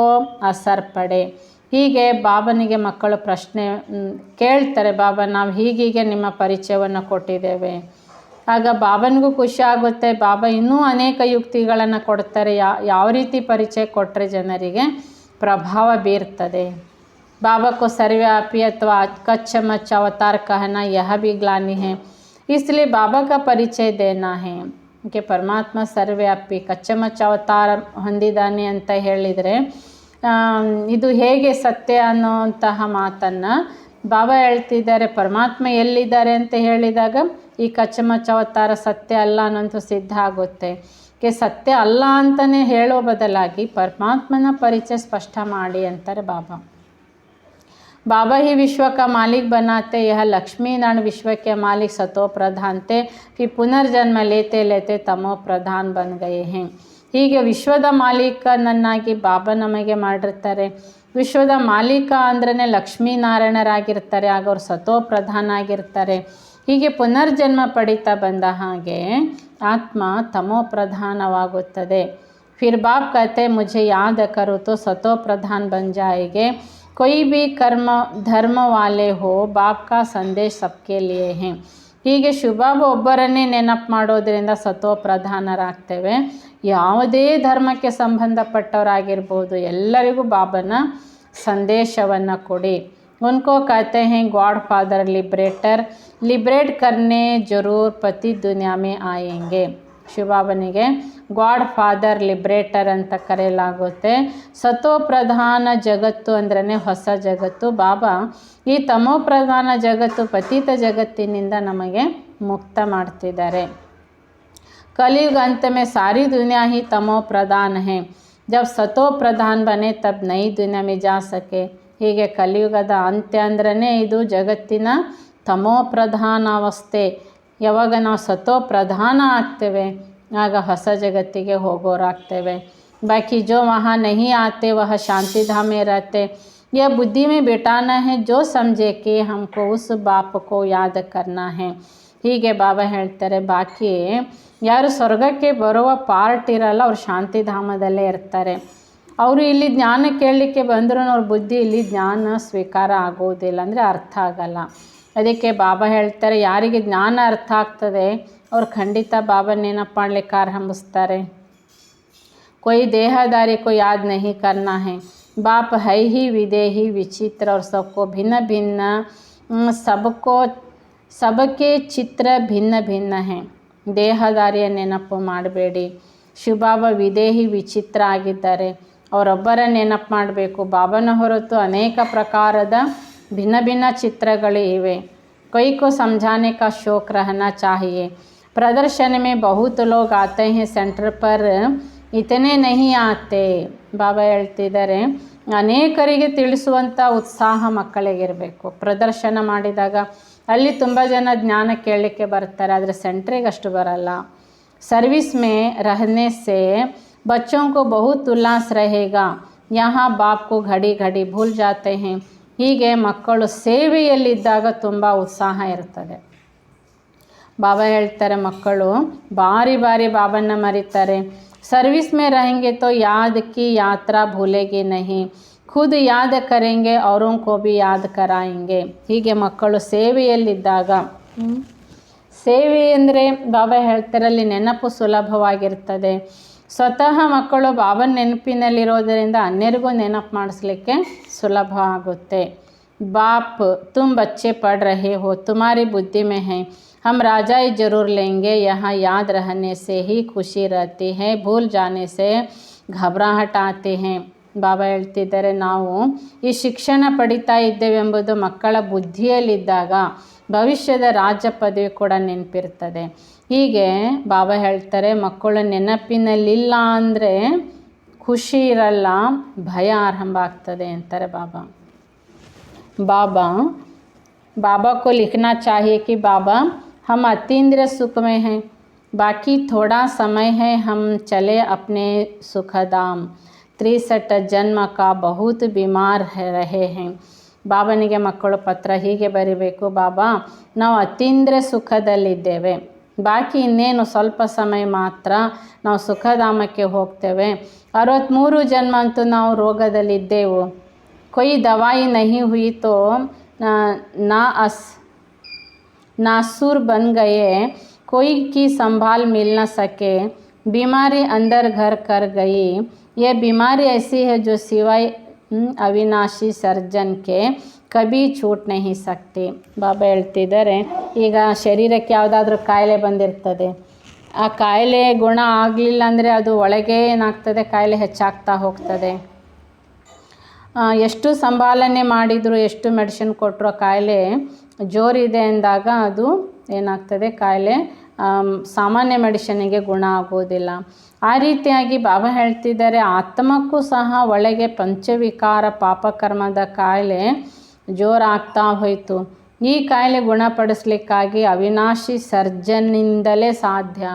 असर पड़े. ಹೀಗೆ ಬಾಬನಿಗೆ ಮಕ್ಕಳು ಪ್ರಶ್ನೆ ಕೇಳ್ತಾರೆ, ಬಾಬಾ ನಾವು ಹೀಗೀಗೆ ನಿಮ್ಮ ಪರಿಚಯವನ್ನು ಕೊಟ್ಟಿದ್ದೇವೆ. ಆಗ ಬಾಬನಿಗೂ ಖುಷಿ ಆಗುತ್ತೆ. ಬಾಬಾ ಇನ್ನೂ ಅನೇಕ ಯುಕ್ತಿಗಳನ್ನು ಕೊಡ್ತಾರೆ. ಯಾವ ರೀತಿ ಪರಿಚಯ ಕೊಟ್ಟರೆ ಜನರಿಗೆ ಪ್ರಭಾವ ಬೀರ್ತದೆ. बाबा को सर्वव्यापी अथवा कच्छ मच्छ अवतार कहना यह भी ग्लानि है. इसलिए बाबा का परिचय देना है कि परमात्मा सर्वव्यापी ಕಚ್ಚಮಚ್ಚ ಅವತಾರ ಹೊಂದಿದ್ದಾನೆ ಅಂತ ಹೇಳಿದರೆ ಇದು ಹೇಗೆ ಸತ್ಯ ಅನ್ನೋಂತಹ ಮಾತನ್ನು ಬಾಬಾ ಹೇಳ್ತಿದ್ದಾರೆ. ಪರಮಾತ್ಮ ಎಲ್ಲಿದ್ದಾರೆ ಅಂತ ಹೇಳಿದಾಗ ಈ ಕಚ್ಚಮಚ್ಚ ಅವತಾರ ಸತ್ಯ ಅಲ್ಲ ಅನ್ನೋಂಥ ಸಿದ್ಧ ಆಗುತ್ತೆ. ಕೆ ಸತ್ಯ ಅಲ್ಲ ಅಂತಲೇ ಹೇಳೋ ಬದಲಾಗಿ ಪರಮಾತ್ಮನ ಪರಿಚಯ ಸ್ಪಷ್ಟ ಮಾಡಿ ಅಂತಾರೆ ಬಾಬಾ. बाबा ही विश्व का मालिक बनाते. यह लक्ष्मी नारायण विश्व के मालिक सतो प्रधान थे. फिर पुनर्जन्म लेते लेते तमो प्रधान बन गए हैं. ಹೀಗೆ ವಿಶ್ವದ ಮಾಲೀಕನನ್ನಾಗಿ ಬಾಬಾ ನಮಗೆ ಮಾಡಿರ್ತಾರೆ. ವಿಶ್ವದ ಮಾಲೀಕ ಅಂದ್ರೇ ಲಕ್ಷ್ಮೀನಾರಾಯಣರಾಗಿರ್ತಾರೆ. ಆಗ ಅವರು ಸತೋ ಪ್ರಧಾನ ಆಗಿರ್ತಾರೆ. ಹೀಗೆ ಪುನರ್ಜನ್ಮ ಪಡಿತಾ ಬಂದ ಹಾಗೆ ಆತ್ಮ ತಮೋ ಪ್ರಧಾನವಾಗುತ್ತದೆ. ಫಿರ್ ಬಾಪ್ ಕತೆ ಮುझे याद करो तो सतो प्रधान बन जाएंगे. कोई भी कर्म धर्म वाले हो, बाप का संदेश सबके लिए है. ಹೀಗೆ ಶಿವಬಾಬಾ ಒಬ್ಬರನ್ನೇ ನೆನಪು ಮಾಡೋದರಿಂದ ಸತೋ ಪ್ರಧಾನರಾಗ್ತೇವೆ. ಯಾವುದೇ ಧರ್ಮಕ್ಕೆ ಸಂಬಂಧಪಟ್ಟವರಾಗಿರ್ಬೋದು ಎಲ್ಲರಿಗೂ ಬಾಬನ ಸಂದೇಶವನ್ನು ಕೊಡಿ. उनको कहते हैं गॉड फादर लिबरेटर. लिबरेट करने जरूर पति दुनिया में आएंगे. ಶಿವಬಾಬನಿಗೆ ಗಾಡ್ ಫಾದರ್ ಲಿಬ್ರೇಟರ್ ಅಂತ ಕರೆಯಲಾಗುತ್ತೆ. ಸತೋ ಪ್ರಧಾನ ಜಗತ್ತು ಅಂದ್ರೇ ಹೊಸ ಜಗತ್ತು. ಬಾಬಾ ಈ ತಮೋ ಪ್ರಧಾನ ಜಗತ್ತು ಪತಿತ ಜಗತ್ತಿನಿಂದ ನಮಗೆ ಮುಕ್ತ ಮಾಡ್ತಿದ್ದಾರೆ. ಕಲಿಯುಗ अंत में सारी दुनिया ही तमो प्रधान है. जब सतो प्रधान बने तब नई दुनिया में जा सके. ಹೀಗೆ ಕಲಿಯುಗದ ಅಂತ್ಯ ಅಂದ್ರೇ ಇದು ಜಗತ್ತಿನ ತಮೋ ಪ್ರಧಾನ ಅವಸ್ಥೆ. ಯಾವಾಗ ನಾವು ಸತೋ ಪ್ರಧಾನ ಆಗ್ತೇವೆ ಆಗ ಹೊಸ ಜಗತ್ತಿಗೆ ಹೋಗೋರಾಗ್ತೇವೆ. ಬಾಕಿ ಜೋ ವಹಾ ನಹಿ ಆತೆ ವಹ ಶಾಂತಿ ಧಾಮ में रहते. यह बुद्धि में बिठाना है जो समझे कि हमको उस बाप को याद करना है. ಹೀಗೆ ಬಾಬಾ ಹೇಳ್ತಾರೆ, ಬಾಕಿ ಯಾರು ಸ್ವರ್ಗಕ್ಕೆ ಬರುವ ಪಾರ್ಟ್ ಇರಲ್ಲ ಅವ್ರು ಶಾಂತಿಧಾಮದಲ್ಲೇ ಇರ್ತಾರೆ. ಅವರು ಇಲ್ಲಿ ಜ್ಞಾನ ಕೇಳಲಿಕ್ಕೆ ಬಂದರೂ ಅವ್ರ ಬುದ್ಧಿ ಇಲ್ಲಿ ಜ್ಞಾನ ಸ್ವೀಕಾರ ಆಗೋದಿಲ್ಲ, ಅಂದರೆ ಅರ್ಥ ಆಗಲ್ಲ. ಅದಕ್ಕೆ ಬಾಬಾ ಹೇಳ್ತಾರೆ, ಯಾರಿಗೆ ಜ್ಞಾನ ಅರ್ಥ ಆಗ್ತದೆ ಅವ್ರು ಖಂಡಿತ ಬಾಬಾ ನೆನಪು ಮಾಡಲಿಕ್ಕೆ ಆರಂಭಿಸ್ತಾರೆ. कोई देहदारी को याद नहीं करना है. बाप है ही विदेही विचित्र और सबको भिन्न भिन्न सबके ಚಿತ್ರ ಭಿನ್ನ ಭಿನ್ನ है. ದೇಹದಾರಿಯ ನೆನಪು ಮಾಡಬೇಡಿ. ಶಿವಬಾಬಾ ವಿದೇಹಿ ವಿಚಿತ್ರ ಆಗಿದ್ದಾರೆ. ಅವರೊಬ್ಬರ ನೆನಪು ಮಾಡಬೇಕು. ಬಾಬನ ಹೊರತು ಅನೇಕ ಪ್ರಕಾರದ भिन्न भिन्न ಚಿತ್ರಗಳು ಇವೆ. कोई को समझाने का शौक रहना चाहिए. प्रदर्शन में बहुत लोग आते हैं, सेंटर पर इतने नहीं आते. ಬಾಬಾ ಹೇಳ್ತಿದ್ದಾರೆ, ಅನೇಕರಿಗೆ ತಿಳಿಸುವಂಥ ಉತ್ಸಾಹ ಮಕ್ಕಳಿಗಿರಬೇಕು. ಪ್ರದರ್ಶನ ಮಾಡಿದಾಗ ಅಲ್ಲಿ ತುಂಬ ಜನ ಜ್ಞಾನ ಕೇಳಲಿಕ್ಕೆ ಬರ್ತಾರೆ, ಆದರೆ ಸೆಂಟ್ರಿಗೆ ಅಷ್ಟು ಬರಲ್ಲ. सर्विस में रहने से बच्चों को बहुत उल्लास रहेगा. यहाँ बाप को घड़ी घड़ी भूल जाते हैं. ಹೀಗೆ ಮಕ್ಕಳು ಸೇವೆಯಲ್ಲಿದ್ದಾಗ ತುಂಬ ಉತ್ಸಾಹ ಇರ್ತದೆ. ಬಾಬಾ ಹೇಳ್ತಾರೆ ಮಕ್ಕಳು ಬಾರಿ ಬಾರಿ ಬಾಬನ್ನ ಮರೀತಾರೆ. सर्विस में रहेंगे तो याद की यात्रा भूलेंगे नहीं, खुद याद करेंगे औरों को भी याद कराएंगे. ಹೀಗೆ ಮಕ್ಕಳು ಸೇವೆಯಲ್ಲಿದ್ದಾಗ, ಸೇವೆ ಅಂದರೆ ಬಾಬಾ ಹೇಳ್ತಾರಲ್ಲಿ ನೆನಪು ಸುಲಭವಾಗಿರ್ತದೆ. ಸ್ವತಃ ಮಕ್ಕಳು ಬಾಬನ ನೆನಪಿನಲ್ಲಿರೋದರಿಂದ ಅನ್ಯರಿಗೂ ನೆನಪು ಮಾಡಿಸ್ಲಿಕ್ಕೆ ಸುಲಭ ಆಗುತ್ತೆ. बाप तुम बच्चे पढ़ रहे हो, तुम्हारी बुद्धि में है, हम राजाई ज़रूर लेंगे, यहाँ याद रहने से ही खुशी रहती है, भूल जाने से घबराहट आते हैं. ಬಾಬಾ ಹೇಳ್ತಿದ್ದಾರೆ ನಾವು ಈ ಶಿಕ್ಷಣ ಪಡಿತಾ ಇದ್ದೇವೆಂಬುದು ಮಕ್ಕಳ ಬುದ್ಧಿಯಲ್ಲಿದ್ದಾಗ ಭವಿಷ್ಯದ ರಾಜ್ಯ ಪದವಿ ಕೂಡ ನೆನಪಿರ್ತದೆ. ಹೀಗೆ ಬಾಬಾ ಹೇಳ್ತಾರೆ ಮಕ್ಕಳು ನೆನಪಿನಲ್ಲಿಲ್ಲ ಅಂದರೆ ಖುಷಿ ಇರಲ್ಲ, ಭಯ ಆರಂಭ ಆಗ್ತದೆ ಅಂತಾರೆ ಬಾಬಾ. बाबा को लिखना चाहिए कि बाबा हम अतीन्द्रिय सुख में हैं, बाकी थोड़ा समय है, हम चले अपने सुखधाम. 63 जन्म का बहुत बीमार रहे हैं. ಬಾಬನಿಗೆ ಮಕ್ಕಳು ಪತ್ರ ಹೀಗೆ ಬರೀಬೇಕು, ಬಾಬಾ ನಾವು ಅತೀಂದ್ರಿಯ ಸುಖದಲ್ಲಿದ್ದೇವೆ, ಬಾಕಿ ಇನ್ನೇನು ಸ್ವಲ್ಪ ಸಮಯ ಮಾತ್ರ ನಾವು ಸುಖಧಾಮಕ್ಕೆ ಹೋಗ್ತೇವೆ. 63 ಜನ್ಮ ಅಂತೂ ನಾವು ರೋಗದಲ್ಲಿದ್ದೆವು. कोई दवाई नहीं हुई तो नासुर बन गए, कोई की संभाल मिल न सके, बीमारी अंदर घर कर गई. ये बीमारी ऐसी है जो सिवाय अविनाशी सर्जन के कभी छूट नहीं सकती. ಬಾಬಾ ಹೇಳ್ತಿದ್ದಾರೆ ಈಗ ಶರೀರಕ್ಕೆ ಯಾವುದಾದ್ರೂ ಕಾಯಿಲೆ ಬಂದಿರ್ತದೆ, ಆ ಕಾಯಿಲೆ ಗುಣ ಆಗಲಿಲ್ಲ ಅಂದರೆ ಅದು ಒಳಗೆ ಏನಾಗ್ತದೆ, ಕಾಯಿಲೆ ಹೆಚ್ಚಾಗ್ತಾ ಹೋಗ್ತದೆ. ಎಷ್ಟು ಸಂಭಾಲನೆ ಮಾಡಿದರೂ ಎಷ್ಟು ಮೆಡಿಸಿನ್ ಕೊಟ್ಟರು ಕಾಯಿಲೆ ಜೋರಿದೆ ಅಂದಾಗ ಅದು ಏನಾಗ್ತದೆ, ಕಾಯಿಲೆ ಸಾಮಾನ್ಯ ಮೆಡಿಸಿನ್ನಿಗೆ ಗುಣ ಆಗೋದಿಲ್ಲ. ಆ ರೀತಿಯಾಗಿ ಬಾಬಾ ಹೇಳ್ತಿದ್ದಾರೆ ಆತ್ಮಕ್ಕೂ ಸಹ ಒಳಗೆ ಪಂಚವಿಕಾರ ಪಾಪಕರ್ಮದ ಕಾಯಿಲೆ ಜೋರಾಗ್ತಾ ಹೋಯಿತು. ಈ ಕಾಯಿಲೆ ಗುಣಪಡಿಸ್ಲಿಕ್ಕಾಗಿ ಅವಿನಾಶಿ ಸರ್ಜನ್ನಿಂದಲೇ ಸಾಧ್ಯ,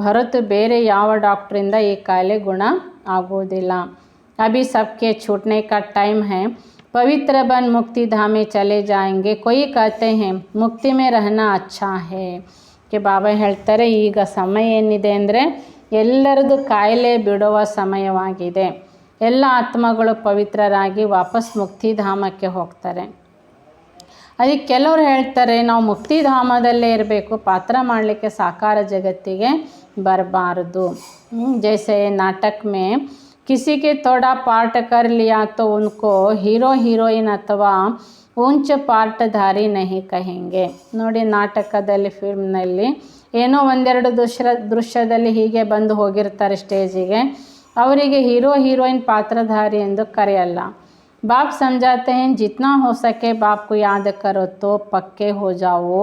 ಹೊರತು ಬೇರೆ ಯಾವ ಡಾಕ್ಟ್ರಿಂದ ಈ ಕಾಯಿಲೆ ಗುಣ ಆಗೋದಿಲ್ಲ. अभी सबके छूटने का टाइम है, पवित्र बन मुक्ति धाम में चले जाएंगे. कोई कहते हैं मुक्ति में रहना अच्छा है कि ಬಾಬಾ ಹೇಳ್ತಾರೆ ಈಗ ಸಮಯ ಏನಿದೆ ಅಂದರೆ ಎಲ್ಲರದು ಕಾಯಿಲೆ ಬಿಡುವ ಸಮಯವಾಗಿದೆ. ಎಲ್ಲ ಆತ್ಮಗಳು ಪವಿತ್ರರಾಗಿ ವಾಪಸ್ ಮುಕ್ತಿಧಾಮಕ್ಕೆ ಹೋಗ್ತಾರೆ. ಅದಕ್ಕೆ ಕೆಲವರು ಹೇಳ್ತಾರೆ ನಾವು ಮುಕ್ತಿಧಾಮದಲ್ಲೇ ಇರಬೇಕು, ಪಾತ್ರ ಮಾಡಲಿಕ್ಕೆ ಸಾಕಾರ ಜಗತ್ತಿಗೆ ಬರಬಾರ್ದು. ಜೈಸೆ ನಾಟಕ में किसी के थोड़ा पार्ट कर लिया तो उनको हीरो हीरोइन ಅಥವಾ ऊंच ಪಾರ್ಟ್ಧಾರಿ नहीं कहेंगे. ನೋಡಿ ನಾಟಕದಲ್ಲಿ ಫಿಲ್ಮ್ನಲ್ಲಿ ಏನೋ ಒಂದೆರಡು ದೃಶ್ಯದಲ್ಲಿ ಹೀಗೆ ಬಂದು ಹೋಗಿರ್ತಾರೆ ಸ್ಟೇಜಿಗೆ, ಅವರಿಗೆ ಹೀರೋ ಹೀರೋಯಿನ್ ಪಾತ್ರಧಾರಿ ಎಂದು ಕರೆಯಲ್ಲ. बाप समझाते हैं जितना हो सके बाप को याद करो तो पक्के हो जाओ,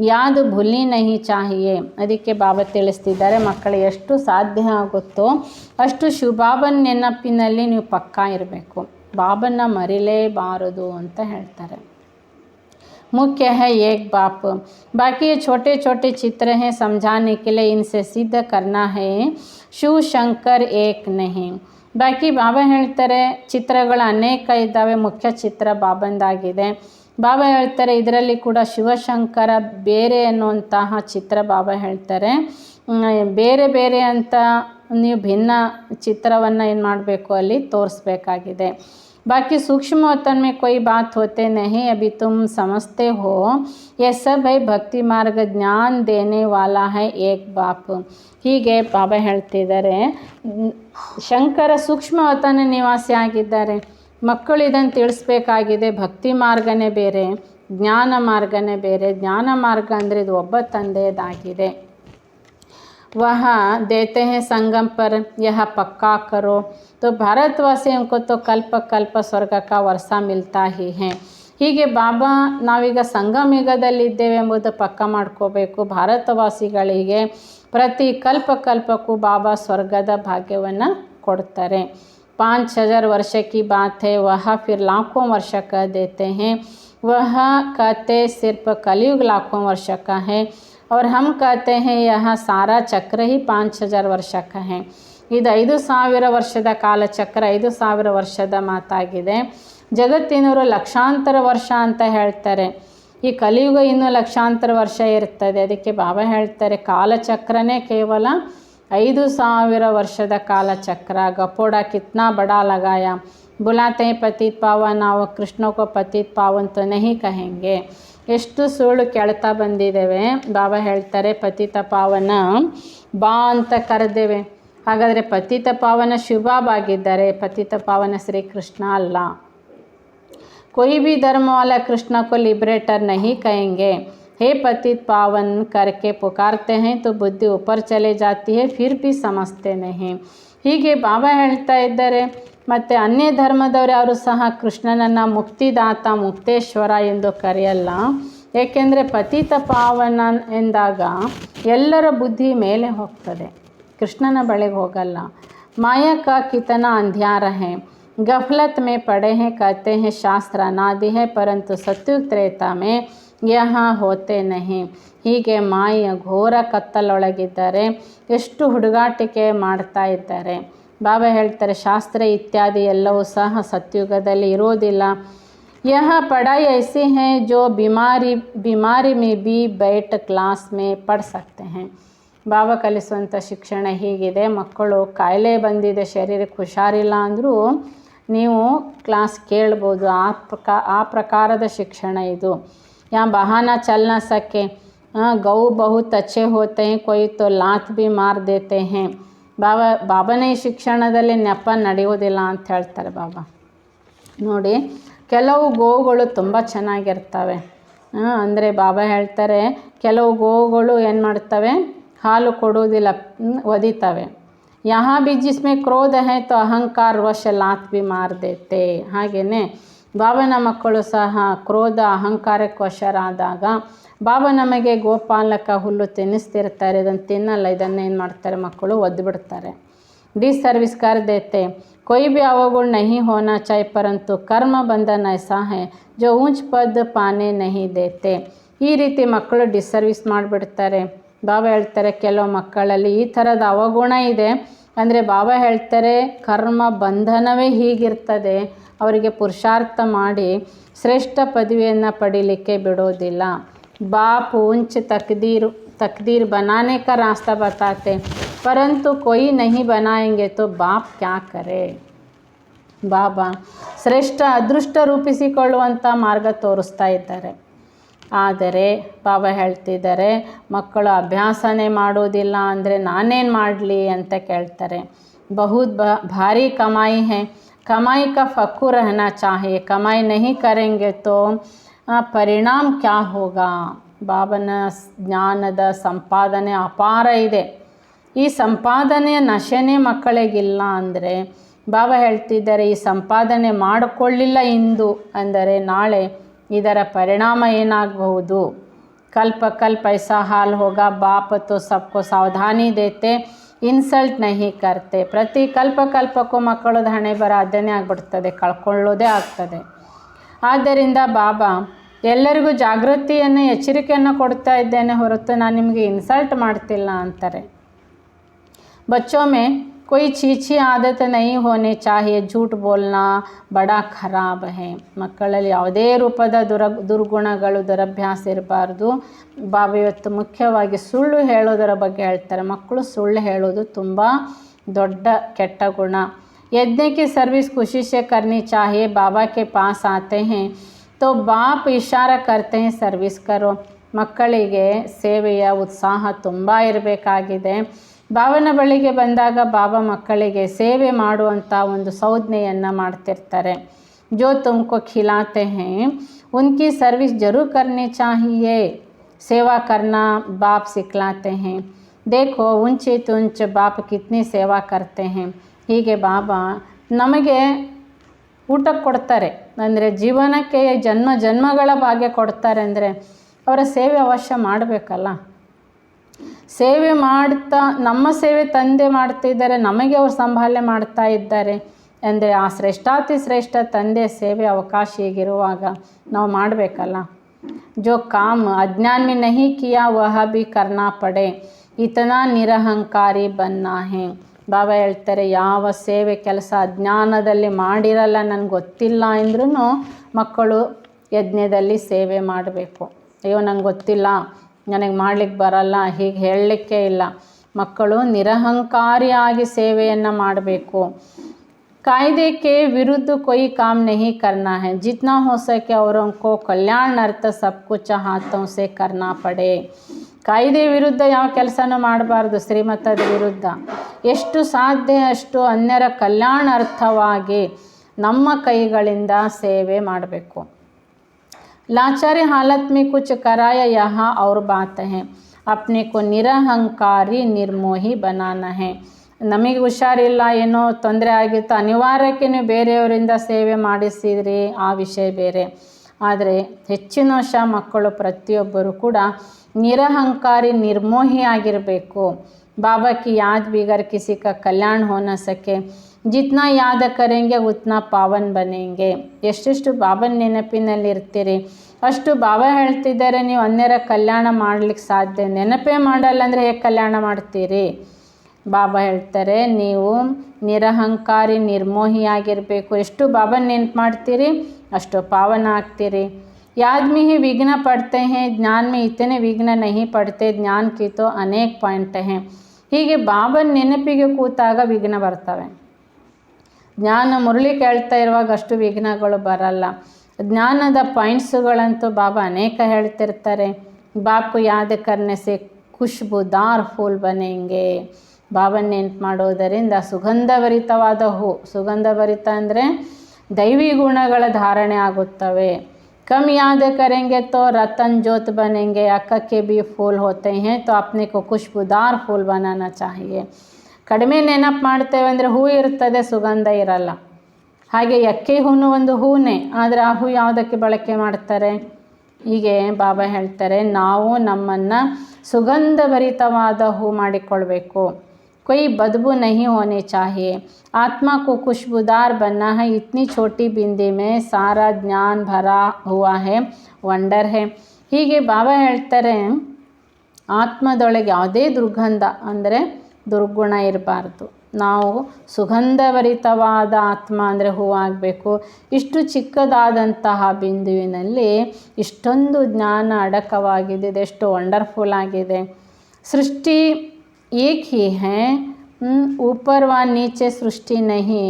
याद भूलनी नहीं चाहिए. ಅದಕ್ಕೆ ಬಾಬಾ ತಿಳಿಸ್ತಿದ್ದಾರೆ ಮಕ್ಕಳು ಎಷ್ಟು ಸಾಧ್ಯ ಆಗುತ್ತೋ ಅಷ್ಟು ಶಿವಬಾಬನ ನೆನಪಿನಲ್ಲಿ ನೀವು ಪಕ್ಕಾ ಇರಬೇಕು, ಬಾಬನ್ನ ಮರಿಲೇಬಾರದು ಅಂತ ಹೇಳ್ತಾರೆ. मुख्य है एक बाप, बाकी ये छोटे छोटे चित्र हैं समझाने के लिए, इनसे सिद्ध करना है शिव शंकर एक नहीं. ಬಾಕಿ ಬಾಬಾ ಹೇಳ್ತಾರೆ ಚಿತ್ರಗಳು ಅನೇಕ ಇದ್ದಾವೆ, ಮುಖ್ಯ ಚಿತ್ರ ಬಾಬಂದಾಗಿದೆ. ಬಾಬಾ ಹೇಳ್ತಾರೆ ಇದರಲ್ಲಿ ಕೂಡ ಶಿವಶಂಕರ ಬೇರೆ ಅನ್ನುವಂತಹ ಚಿತ್ರ ಬಾಬಾ ಹೇಳ್ತಾರೆ. ಬೇರೆ ಬೇರೆ ಅಂತ ನೀವು ಭಿನ್ನ ಚಿತ್ರವನ್ನು ಏನು ಮಾಡಬೇಕು ಅಲ್ಲಿ ತೋರಿಸ್ಬೇಕಾಗಿದೆ. बाकी सूक्ष्म वतन में कोई बात होते नहीं, अभी तुम समझते हो ये सब है भक्ति मार्ग, ज्ञान देने वाला है एक बाप. ಹೀಗೆ ಬಾಬಾ ಹೇಳ್ತಿದ್ದಾರೆ ಶಂಕರ ಸೂಕ್ಷ್ಮ ವತನ ನಿವಾಸಿ ಆಗಿದ್ದಾರೆ. ಮಕ್ಕಳು ಇದನ್ನು ತಿಳಿಸ್ಬೇಕಾಗಿದೆ, ಭಕ್ತಿ ಮಾರ್ಗನೇ ಬೇರೆ, ಜ್ಞಾನ ಮಾರ್ಗನೇ ಬೇರೆ. ಜ್ಞಾನ ಮಾರ್ಗ ಅಂದರೆ ಇದು ಒಬ್ಬ ತಂದೆಯದಾಗಿದೆ. वह देते हैं संगम पर यह पक्का करो, तो भारतवासियों को तो कल्प कल्प स्वर्ग का वर्षा मिलता ही है. ಹೀಗೆ ಬಾಬಾ ನಾವೀಗ ಸಂಗಮ ಯುಗದಲ್ಲಿದ್ದೇವೆ ಎಂಬುದು ಪಕ್ಕ ಮಾಡ್ಕೋಬೇಕು. ಭಾರತವಾಸಿಗಳಿಗೆ ಪ್ರತಿ ಕಲ್ಪಕ್ಕೂ ಬಾಬಾ ಸ್ವರ್ಗದ ಭಾಗ್ಯವನ್ನು ಕೊಡ್ತಾರೆ. 5000 वर्ष की बात है, वह फिर लाखों वर्ष कह देते हैं. वह कहते सिर्फ कलयुग लाखों वर्ष का है, और हम कहते हैं यह सारा चक्र ही 5000 ವರ್ಷ का है। ಇದು 5000 ವರ್ಷದ ಕಾಲಚಕ್ರ, 5000 ವರ್ಷದ ಮಾತಾಗಿದೆ. ಜಗತ್ತಿನವರು ಲಕ್ಷಾಂತರ ವರ್ಷ ಅಂತ ಹೇಳ್ತಾರೆ. ಈ ಕಲಿಯುಗ ಇನ್ನೂ ಲಕ್ಷಾಂತರ ವರ್ಷ ಇರ್ತದೆ. ಅದಕ್ಕೆ ಬಾಬಾ ಹೇಳ್ತಾರೆ ಕಾಲಚಕ್ರನೇ ಕೇವಲ 5000 ವರ್ಷದ ಕಾಲಚಕ್ರ. ಗಪೋಡ ಕಿತ್ನಾ ಬಡಾ ಲಗಾಯ, ಬುಲಾತೆ ಪತಿತ್ ಪಾವನ್, ನಾವು ಕೃಷ್ಣ ಕೋ ಪತಿತ್ ಪಾವನ್ ತೋ ನಹಿ ಕಹೆಂಗೆ. ಎಷ್ಟು ಸುಳ್ಳು ಕೇಳ್ತಾ ಬಂದಿದ್ದೇವೆ. ಬಾಬಾ ಹೇಳ್ತಾರೆ ಪತಿತ ಪಾವನ ಬಾ ಅಂತ ಕರೆದೇವೆ. ಹಾಗಾದರೆ ಪತಿತ ಪಾವನ ಶಿವಬಾಬಾ ಆಗಿದ್ದಾರೆ, ಪತಿತ ಪಾವನ ಶ್ರೀಕೃಷ್ಣ ಅಲ್ಲ. कोई भी धर्म वाला कृष्ण को लिबरेटर नहीं कहेंगे। हे पतित पावन करके पुकारते हैं तो बुद्धि ऊपर चले जाती है, फिर भी समझते नहीं. ಹೀಗೆ ಬಾಬಾ ಹೇಳ್ತಾ ಇದ್ದಾರೆ. ಮತ್ತು ಅನ್ಯ ಧರ್ಮದವರು ಯಾರು ಸಹ ಕೃಷ್ಣನನ್ನು ಮುಕ್ತಿದಾತ, ಮುಕ್ತೇಶ್ವರ ಎಂದು ಕರೆಯಲ್ಲ. ಏಕೆಂದರೆ ಪತಿತ ಪಾವನ ಎಂದಾಗ ಎಲ್ಲರ ಬುದ್ಧಿ ಮೇಲೆ ಹೋಗ್ತದೆ, ಕೃಷ್ಣನ ಬಳಿಗೆ ಹೋಗಲ್ಲ. ಮಾಯಾ ಕಾ ಕಿತನಾ ಅಂಧ್ಯಾರ ಹೈ, गफलत में पड़े हैं, कहते हैं शास्त्र अनादि है, परंतु सत्युग त्रेता में यहाँ होते नहीं. ಹೀಗೆ ಮಾಯ ಘೋರ ಕತ್ತಲೊಳಗಿದ್ದಾರೆ, ಎಷ್ಟು ಹುಡುಗಾಟಿಕೆ ಮಾಡ್ತಾ ಇದ್ದಾರೆ. ಬಾಬಾ ಹೇಳ್ತಾರೆ ಶಾಸ್ತ್ರ ಇತ್ಯಾದಿ ಎಲ್ಲವೂ ಸಹ ಸತ್ಯುಗದಲ್ಲಿ ಇರೋದಿಲ್ಲ. यह पढ़ाई ऐसी है जो बीमारी में भी बैठ क्लास में पढ़ सकते हैं. ಬಾಬಾ ಕಲಿಸುವಂಥ ಶಿಕ್ಷಣ ಹೀಗಿದೆ. ಮಕ್ಕಳು ಕಾಯಿಲೆ ಬಂದಿದೆ, ಶರೀರಕ್ಕೆ ಹುಷಾರಿಲ್ಲ ಅಂದರೂ ನೀವು ಕ್ಲಾಸ್ ಕೇಳ್ಬೋದು. ಆ ಪ್ರಕಾರದ ಶಿಕ್ಷಣ ಇದು. ಯಾ ಬಹಾನಾ ಚಲ್ ನ ಸಕೆ, ಗೌ ಬಹುತ್ ಅಚ್ಚೆ ಹೋತೆ ಹೈ, ಕೊಯ್ ತೋ ಲಾತ್ ಭಿ ಮಾರ್ ದೇತೆ ಹೈ. ಬಾಬಾನೇ ಈ ಶಿಕ್ಷಣದಲ್ಲಿ ನೆಪ ನಡೆಯೋದಿಲ್ಲ ಅಂತ ಹೇಳ್ತಾರೆ ಬಾಬಾ. ನೋಡಿ, ಕೆಲವು ಗೋವುಗಳು ತುಂಬ ಚೆನ್ನಾಗಿರ್ತವೆ. ಅಂದರೆ ಬಾಬಾ ಹೇಳ್ತಾರೆ ಕೆಲವು ಗೋವುಗಳು ಏನು ಮಾಡ್ತವೆ, ಹಾಲು ಕೊಡುವುದಿಲ್ಲ, ಒದಿತವೆ. यहाँ भी जिसमें क्रोध है तो अहंकार वश लात भी मार देते. ಹಾಗೆಯೇ ಬಾಬನ ಮಕ್ಕಳು ಸಹ ಕ್ರೋಧ ಅಹಂಕಾರಕ್ಕೆ ವಶರಾದಾಗ ಬಾಬಾ ನಮಗೆ ಗೋಪಾಲಕ ಹುಲ್ಲು ತಿನ್ನಿಸ್ತಿರ್ತಾರೆ, ಇದನ್ನು ತಿನ್ನಲ್ಲ, ಇದನ್ನೇನು ಮಾಡ್ತಾರೆ ಮಕ್ಕಳು ಒದ್ದುಬಿಡ್ತಾರೆ. ಡಿಸರ್ವಿಸ್ ಕರ್ ದೇತೆ. कोई भी अवगुण नहीं होना चाहिए, परंतु कर्म बंधन ऐसा है जो ऊंच पद पाने नहीं देते. ಈ ರೀತಿ ಮಕ್ಕಳು ಡಿಸರ್ವಿಸ್ ಮಾಡಿಬಿಡ್ತಾರೆ. ಬಾಬಾ ಹೇಳ್ತಾರೆ ಕೆಲವು ಮಕ್ಕಳಲ್ಲಿ ಈ ಥರದ ಅವಗುಣ ಇದೆ. ಅಂದರೆ ಬಾಬಾ ಹೇಳ್ತಾರೆ ಕರ್ಮ ಬಂಧನವೇ ಹೀಗಿರ್ತದೆ, ಅವರಿಗೆ ಪುರುಷಾರ್ಥ ಮಾಡಿ ಶ್ರೇಷ್ಠ ಪದವಿಯನ್ನು ಪಡೀಲಿಕ್ಕೆ ಬಿಡೋದಿಲ್ಲ. ಬಾಪ್ ऊंच तकदीर बनाने का रास्ता बताते, परंतु कोई नहीं बनाएंगे तो बाप क्या करे. ಬಾಬಾ ಶ್ರೇಷ್ಠ ಅದೃಷ್ಟ ರೂಪಿಸಿಕೊಳ್ಳುವಂಥ ಮಾರ್ಗ ತೋರಿಸ್ತಾ ಇದ್ದಾರೆ. ಆದರೆ ಬಾಬಾ ಹೇಳ್ತಿದ್ದಾರೆ ಮಕ್ಕಳು ಅಭ್ಯಾಸನೇ ಮಾಡೋದಿಲ್ಲ ಅಂದರೆ ನಾನೇನು ಮಾಡಲಿ ಅಂತ ಕೇಳ್ತಾರೆ. ಬಹುತ್ ಭಾರಿ ಕಮಾಯಿ ಹೈ, ಕಮಾಯಿ ಕಾ ಫಕ್ಕು ರಹನಾ ಚಾಹಿಯೆ, ಕಮಾಯಿ ನಹಿ ಕರೆಂಗೆ ತೋ ಪರಿಣಾಮ ಕ್ಯಾ ಹೋಗಾ. ಬಾಬನ ಜ್ಞಾನದ ಸಂಪಾದನೆ ಅಪಾರ ಇದೆ. ಈ ಸಂಪಾದನೆಯ ನಶೆನೇ ಮಕ್ಕಳಿಗಿಲ್ಲ. ಅಂದರೆ ಬಾಬಾ ಹೇಳ್ತಿದ್ದಾರೆ ಈ ಸಂಪಾದನೆ ಮಾಡಿಕೊಳ್ಳಿಲ್ಲ ಇಂದು ಅಂದರೆ ನಾಳೆ ಇದರ ಪರಿಣಾಮ ಏನಾಗಬಹುದು. ಕಲ್ಪ ಕಲ್ಪ ಐಸಾ ಹಾಲ್ ಹೋಗ, ಬಾಪ್ ತೋ ಸಬ್ಕೋ ಸಾವಧಾನಿ ದೇತೆ, ಇನ್ಸಲ್ಟ್ ನಹಿ ಕರ್ತೆ. ಪ್ರತಿ ಕಲ್ಪಕ್ಕೂ ಮಕ್ಕಳದ ಹಣೆ ಬರ ಅದನ್ನೇ ಆಗಿಬಿಡ್ತದೆ, ಕಳ್ಕೊಳ್ಳೋದೇ ಆಗ್ತದೆ. ಆದ್ದರಿಂದ ಬಾಬಾ ಎಲ್ಲರಿಗೂ ಜಾಗೃತಿಯನ್ನು, ಎಚ್ಚರಿಕೆಯನ್ನು ಕೊಡ್ತಾ ಇದ್ದೇನೆ ಹೊರತು ನಾನು ನಿಮಗೆ ಇನ್ಸಲ್ಟ್ ಮಾಡ್ತಿಲ್ಲ ಅಂತಾರೆ. बच्चों में कोई छीछी आदत नहीं होनी चाहिए, झूठ बोलना बड़ा खराब है. ಮಕ್ಕಳಲ್ಲಿ ಯಾವುದೇ ರೂಪದ ದುರ್ಗುಣಗಳು, ದುರಭ್ಯಾಸ ಇರಬಾರ್ದು. ಬಾಬಾ ಇವತ್ತು ಮುಖ್ಯವಾಗಿ ಸುಳ್ಳು ಹೇಳೋದರ ಬಗ್ಗೆ ಹೇಳ್ತಾರೆ. ಮಕ್ಕಳು ಸುಳ್ಳು ಹೇಳೋದು ತುಂಬ ದೊಡ್ಡ ಕೆಟ್ಟ ಗುಣ. यज्ञ की सर्विस खुशी से करनी चाहिए. बाबा के पास आते हैं तो बाप इशारा करते हैं सर्विस करो. ಮಕ್ಕಳಿಗೆ ಸೇವೆಯ ಉತ್ಸಾಹ ತುಂಬ ಇರಬೇಕಾಗಿದೆ. ಬಾಬನ ಬಳಿಗೆ ಬಂದಾಗ ಬಾಬಾ ಮಕ್ಕಳಿಗೆ ಸೇವೆ ಮಾಡುವಂಥ ಒಂದು ಸಂಜ್ಞೆಯನ್ನು ಮಾಡ್ತಿರ್ತಾರೆ. जो तुमको खिलाते हैं उनकी सर्विस जरूर करनी चाहिए. सेवा करना बाप सिखलाते हैं. देखो ऊंचे तुंच बाप कितनी सेवा करते हैं. ಹೀಗೆ ಬಾಬಾ ನಮಗೆ ಊಟಕ್ಕೆ ಕೊಡ್ತಾರೆ. ಅಂದರೆ ಜೀವನಕ್ಕೆ ಜನ್ಮಗಳ ಭಾಗ್ಯ ಕೊಡ್ತಾರೆ. ಅಂದರೆ ಅವರ ಸೇವೆ ಅವಶ್ಯ ಮಾಡಬೇಕಲ್ಲ. ಸೇವೆ ಮಾಡ್ತಾ ನಮ್ಮ ಸೇವೆ ತಂದೆ ಮಾಡ್ತಿದ್ದಾರೆ, ನಮಗೆ ಅವರು ಸಂಭಾಲನೆ ಮಾಡ್ತಾ ಇದ್ದಾರೆ. ಅಂದರೆ ಆ ಶ್ರೇಷ್ಠಾತಿ ಶ್ರೇಷ್ಠ ತಂದೆ ಸೇವೆ ಅವಕಾಶ ಹೀಗಿರುವಾಗ ನಾವು ಮಾಡಬೇಕಲ್ಲ. जो काम अज्ञान में नहीं किया वह भी करना पड़े, इतना ನಿರಹಂಕಾರಿ बनना है। ಬಾಬಾ ಹೇಳ್ತಾರೆ, ಯಾವ ಸೇವೆ ಕೆಲಸ ಅಜ್ಞಾನದಲ್ಲಿ ಮಾಡಿರಲ್ಲ, ನನಗೆ ಗೊತ್ತಿಲ್ಲ ಅಂದ್ರೂ ಮಕ್ಕಳು ಯಜ್ಞದಲ್ಲಿ ಸೇವೆ ಮಾಡಬೇಕು. ಅಯ್ಯೋ ನಂಗೆ ಗೊತ್ತಿಲ್ಲ, ನನಗೆ ಮಾಡಲಿಕ್ಕೆ ಬರಲ್ಲ, ಹೀಗೆ ಹೇಳಲಿಕ್ಕೆ ಇಲ್ಲ. ಮಕ್ಕಳು ನಿರಹಂಕಾರಿಯಾಗಿ ಸೇವೆಯನ್ನು ಮಾಡಬೇಕು. कायदे के विरुद्ध कोई काम नहीं करना है, जितना हो सके औरों को कल्याणार्थ सब कुछ हाथों से करना पड़े। ಕಾಯ್ದೆ ವಿರುದ್ಧ ಯಾವ ಕೆಲಸನೂ ಮಾಡಬಾರ್ದು, ಶ್ರೀಮತದ ವಿರುದ್ಧ. ಎಷ್ಟು ಸಾಧ್ಯ ಅಷ್ಟು ಅನ್ಯರ ಕಲ್ಯಾಣಾರ್ಥವಾಗಿ ನಮ್ಮ ಕೈಗಳಿಂದ ಸೇವೆ ಮಾಡಬೇಕು. लाचारी हालत में कुछ कराया यहाँ और बात है, अपने को निरहंकारी निर्मोही बनाना है. ನಮಗೆ ಹುಷಾರಿಲ್ಲ, ಏನೋ ತೊಂದರೆ ಆಗಿತ್ತು, ಅನಿವಾರ್ಯಕ್ಕೆ ನೀವು ಬೇರೆಯವರಿಂದ ಸೇವೆ ಮಾಡಿಸಿದ್ರಿ, ಆ ವಿಷಯ ಬೇರೆ. ಆದರೆ ಹೆಚ್ಚಿನ ಮಕ್ಕಳು ಪ್ರತಿಯೊಬ್ಬರು ಕೂಡ ನಿರಹಂಕಾರಿ ನಿರ್ಮೋಹಿಯಾಗಿರಬೇಕು. बाबा की याद बिगर किसी का कल्याण हो न सके, जितना याद करेंगे उतना पावन बनेंगे. ಎಷ್ಟೆಷ್ಟು ಬಾಬನ ನೆನಪಿನಲ್ಲಿರ್ತೀರಿ ಅಷ್ಟು ಬಾಬಾ ಹೇಳ್ತಿದ್ದಾರೆ ನೀವು ಅನ್ಯರ ಕಲ್ಯಾಣ ಮಾಡಲಿಕ್ಕೆ ಸಾಧ್ಯ. ನೆನಪೇ ಮಾಡಲ್ಲ ಅಂದರೆ ಹೇಗೆ ಕಲ್ಯಾಣ ಮಾಡ್ತೀರಿ? ಬಾಬಾ ಹೇಳ್ತಾರೆ ನೀವು ನಿರಹಂಕಾರಿ ನಿರ್ಮೋಹಿಯಾಗಿರಬೇಕು. ಎಷ್ಟು ಬಾಬನ ನೆನಪು ಮಾಡ್ತೀರಿ ಅಷ್ಟು ಪಾವನ ಆಗ್ತೀರಿ. याद में ही विघ्न पड़ते हैं, ज्ञान में इतने विघ्न नहीं पड़ते, ज्ञान की तो अनेक पॉइंट हैं. ಹೀಗೆ ಬಾಬನ ನೆನಪಿಗೆ ಕೂತಾಗ ವಿಘ್ನ ಬರ್ತವೆ. ಜ್ಞಾನ ಮುರಳಿ ಕೇಳ್ತಾ ಇರುವಾಗ ಅಷ್ಟು ವಿಘ್ನಗಳು ಬರಲ್ಲ. ಜ್ಞಾನದ ಪಾಯಿಂಟ್ಸ್ಗಳಂತೂ ಬಾಬಾ ಅನೇಕ ಹೇಳ್ತಿರ್ತಾರೆ. ಬಾಪು ಯಾದ ಕರ್ನೆ ಸೆ ಖುಷ್ಬುದಾರ್ ಫೂಲ್ ಬನೆಂಗೆ. ಬಾಬನ ನೆನಪು ಮಾಡೋದರಿಂದ ಸುಗಂಧಭರಿತವಾದ ಹೂ. ಸುಗಂಧಭರಿತ ಅಂದರೆ ದೈವಿ ಗುಣಗಳ ಧಾರಣೆ ಆಗುತ್ತವೆ. कम याद करेंगे तो रतन जोत बनेंगे, अक्का के भी फूल होते हैं तो अपने को खुशबूदार फूल बनाना चाहिए. ಕಡಿಮೆ ನೆನಪು ಮಾಡ್ತೇವೆ ಅಂದರೆ ಹೂ ಇರ್ತದೆ, ಸುಗಂಧ ಇರಲ್ಲ. ಹಾಗೆ ಎಕ್ಕೆ ಹೂನು ಒಂದು ಹೂನೇ, ಆದರೆ ಆ ಹೂ ಯಾವುದಕ್ಕೆ ಬಳಕೆ ಮಾಡ್ತಾರೆ? ಹೀಗೆ ಬಾಬಾ ಹೇಳ್ತಾರೆ ನಾವು ನಮ್ಮನ್ನು ಸುಗಂಧಭರಿತವಾದ ಹೂ ಮಾಡಿಕೊಳ್ಬೇಕು. कोई बदबू नहीं होनी चाहिए, आत्मा को खुशबूदार बनना है. इतनी छोटी बिंदी में सारा ज्ञान भरा हुआ है, ವಂಡರ್ है. ಹೀಗೆ ಬಾಬಾ ಹೇಳ್ತಾರೆ ಆತ್ಮದೊಳಗೆ ಯಾವುದೇ ದುರ್ಗಂಧ ಅಂದರೆ ದುರ್ಗುಣ ಇರಬಾರ್ದು. ನಾವು ಸುಗಂಧಭರಿತವಾದ ಆತ್ಮ ಅಂದರೆ ಹೂವಾಗಬೇಕು. ಇಷ್ಟು ಚಿಕ್ಕದಾದಂತಹ ಬಿಂದುವಿನಲ್ಲಿ ಇಷ್ಟೊಂದು ಜ್ಞಾನ ಅಡಕವಾಗಿದೆ, ಎಷ್ಟು ವಂಡರ್ಫುಲ್ ಆಗಿದೆ. ಸೃಷ್ಟಿ एक ही है, ऊपर व नीचे सृष्टि नहीं,